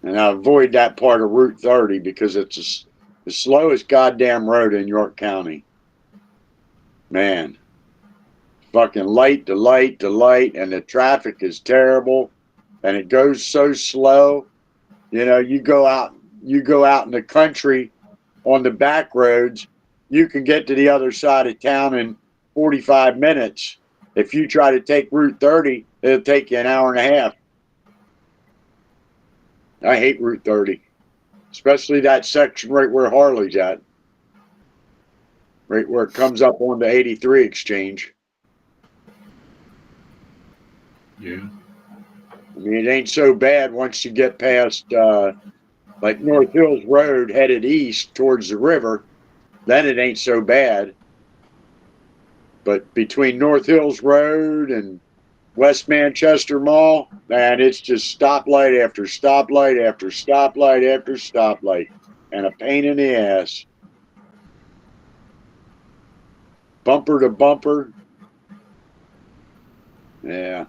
[SPEAKER 4] And I avoid that part of Route 30 because it's the slowest goddamn road in York County. Man, fucking light to light to light, and the traffic is terrible, and it goes so slow. You know, you go out in the country on the back roads, you can get to the other side of town in 45 minutes. If you try to take Route 30, it'll take you an hour and a half. I hate Route 30, especially that section right where Harley's at, right where it comes up on the 83 exchange.
[SPEAKER 1] Yeah.
[SPEAKER 4] I mean, it ain't so bad once you get past like North Hills Road headed east towards the river. Then it ain't so bad. But between North Hills Road and West Manchester Mall, man, it's just stoplight after stoplight after stoplight after stoplight, and a pain in the ass. Bumper to bumper. Yeah.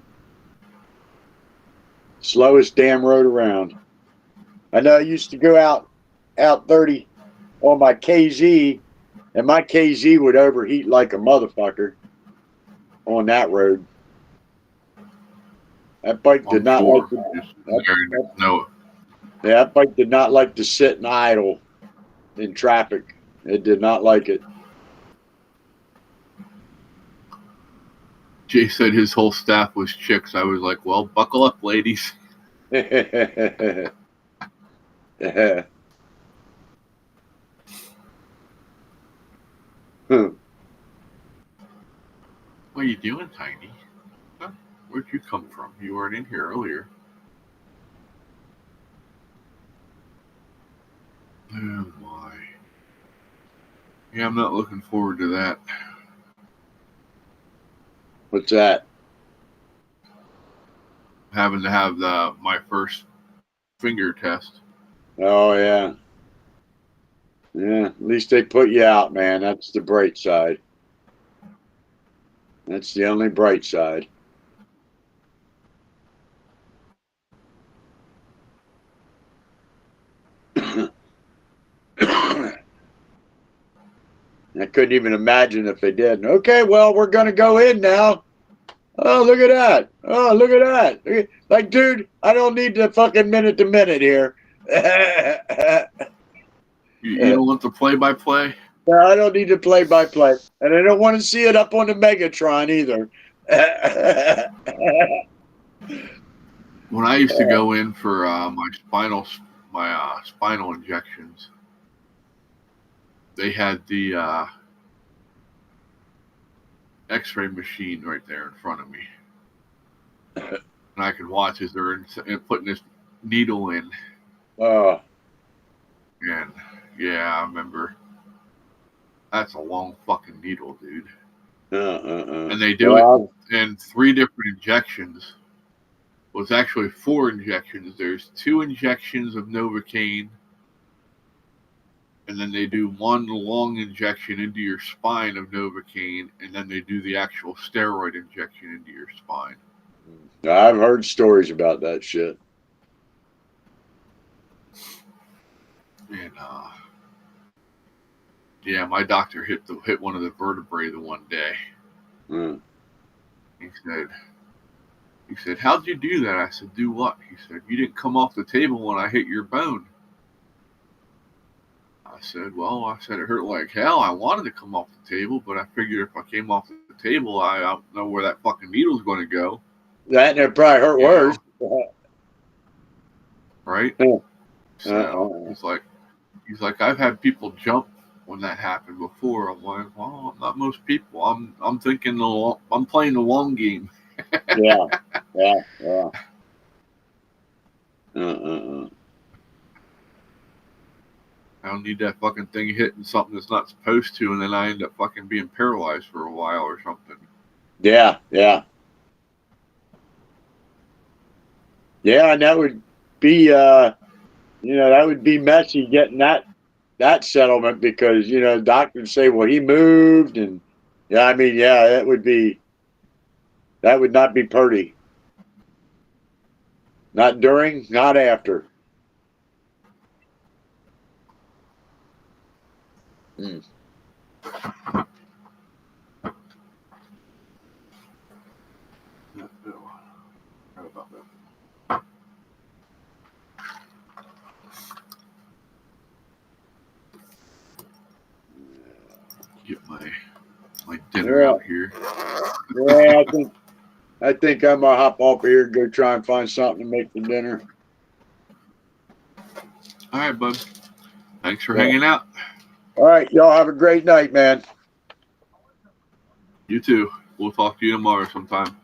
[SPEAKER 4] Slowest damn road around. I know I used to go out 30 on my KZ, and my KZ would overheat like a motherfucker on that road. That bike did not like to, that bike did not like to sit and idle in traffic. It did not like it.
[SPEAKER 1] Jay said his whole staff was chicks. I was like, well, buckle up, ladies. What are you doing, Tiny? Huh? Where'd you come from? You weren't in here earlier. Oh my. Yeah, I'm not looking forward to that.
[SPEAKER 4] What's that?
[SPEAKER 1] Having to have my first finger test.
[SPEAKER 4] Oh yeah. Yeah, at least they put you out, man. That's the bright side. That's the only bright side. I couldn't even imagine if they did. Okay, well, we're going to go in now. Oh, look at that. Oh, look at that. Like, dude, I don't need the fucking minute to minute here.
[SPEAKER 1] You don't want the play-by-play?
[SPEAKER 4] No, I don't need to play by play. And I don't want to see it up on the Megatron either.
[SPEAKER 1] When I used to go in for my spinal injections, they had the X-ray machine right there in front of me, and I could watch as they're putting this needle in.
[SPEAKER 4] Oh,
[SPEAKER 1] And yeah, I remember. That's a long fucking needle, dude. And they do it in 3 different injections. Well, it's actually 4 injections. There's 2 injections of Novocaine, and then they do 1 long injection into your spine of Novocaine, and then they do the actual steroid injection into your spine.
[SPEAKER 4] I've heard stories about that shit.
[SPEAKER 1] And yeah, my doctor hit one of the vertebrae the one day.
[SPEAKER 4] Mm.
[SPEAKER 1] He said, "How'd you do that?" I said, "Do what?" He said, "You didn't come off the table when I hit your bone." I said, it hurt like hell. I wanted to come off the table, but I figured if I came off the table, I don't know where that fucking needle's going to go.
[SPEAKER 4] That and it probably hurt worse.
[SPEAKER 1] Right? So he's like, I've had people jump when that happened before. I'm like, well, not most people. I'm thinking I'm playing the long game.
[SPEAKER 4] Yeah.
[SPEAKER 1] I don't need that fucking thing hitting something that's not supposed to, and then I end up fucking being paralyzed for a while or something.
[SPEAKER 4] Yeah, and that would be that would be messy getting that settlement because doctors say, well, he moved, and that would not be pretty. Not during, not after. Mm.
[SPEAKER 1] Get my dinner out here.
[SPEAKER 4] Yeah, I think I'm gonna hop off here and go try and find something to make for dinner.
[SPEAKER 1] All right, bud. Thanks for hanging out.
[SPEAKER 4] All right, y'all have a great night, man.
[SPEAKER 1] You too. We'll talk to you tomorrow sometime.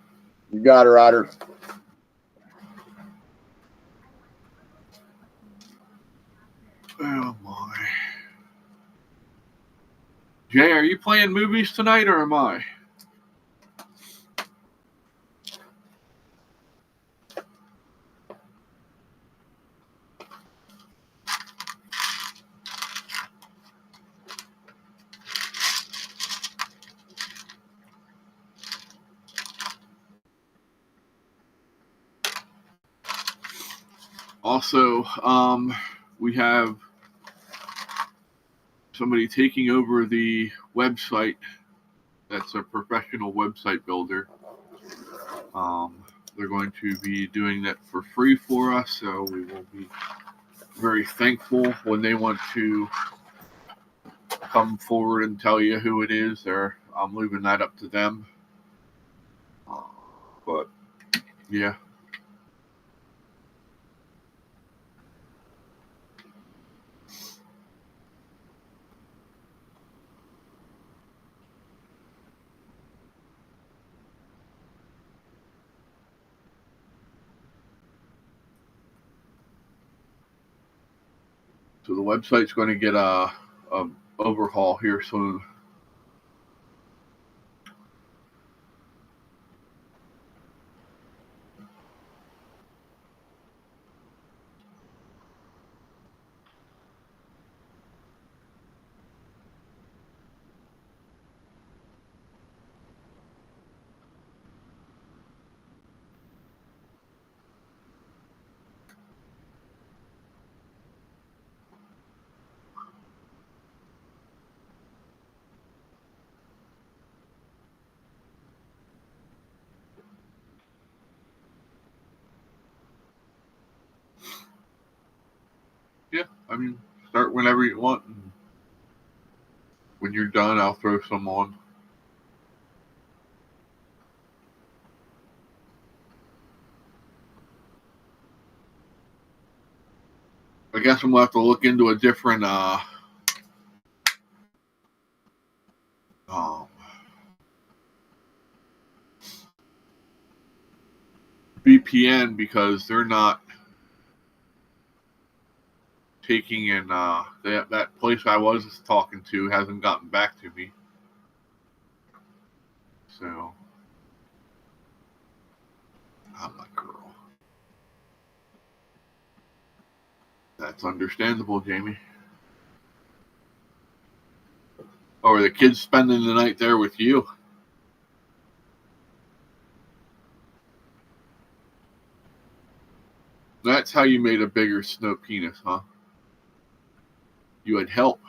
[SPEAKER 4] You got it, Ryder.
[SPEAKER 1] Oh my. Jay, are you playing movies tonight or am I? Also, we have somebody taking over the website. That's a professional website builder. They're going to be doing that for free for us, so we will be very thankful when they want to come forward and tell you who it is. I'm leaving that up to them. But yeah. So the website's going to get a overhaul here soon. I mean, start whenever you want. And when you're done, I'll throw some on. I guess I'm gonna have to look into a different um, VPN because they're not taking in that place I was talking to hasn't gotten back to me. So I'm like, girl. That's understandable, Jamie. Or the kids spending the night there with you. That's how you made a bigger snow penis, huh? You had help.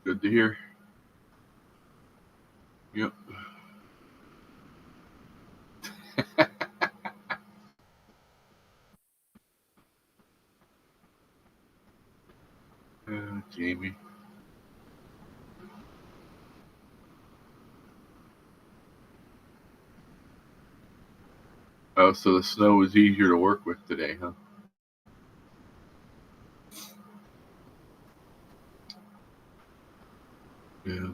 [SPEAKER 1] Good to hear. Yep. Jamie. Oh, so the snow was easier to work with today, huh? Yeah.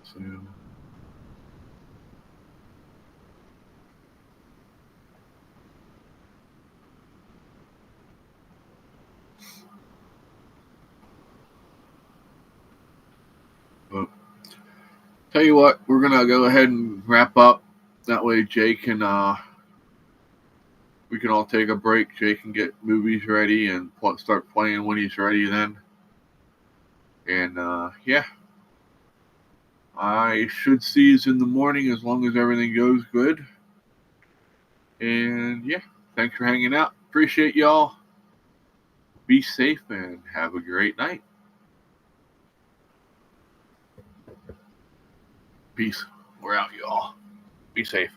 [SPEAKER 1] So, but tell you what, we're gonna go ahead and wrap up. That way, Jay can we can all take a break. Jay can get movies ready and start playing when he's ready. Then, and yeah, I should see you in the morning as long as everything goes good. And yeah, thanks for hanging out. Appreciate y'all. Be safe and have a great night. Peace. We're out, y'all. Be safe.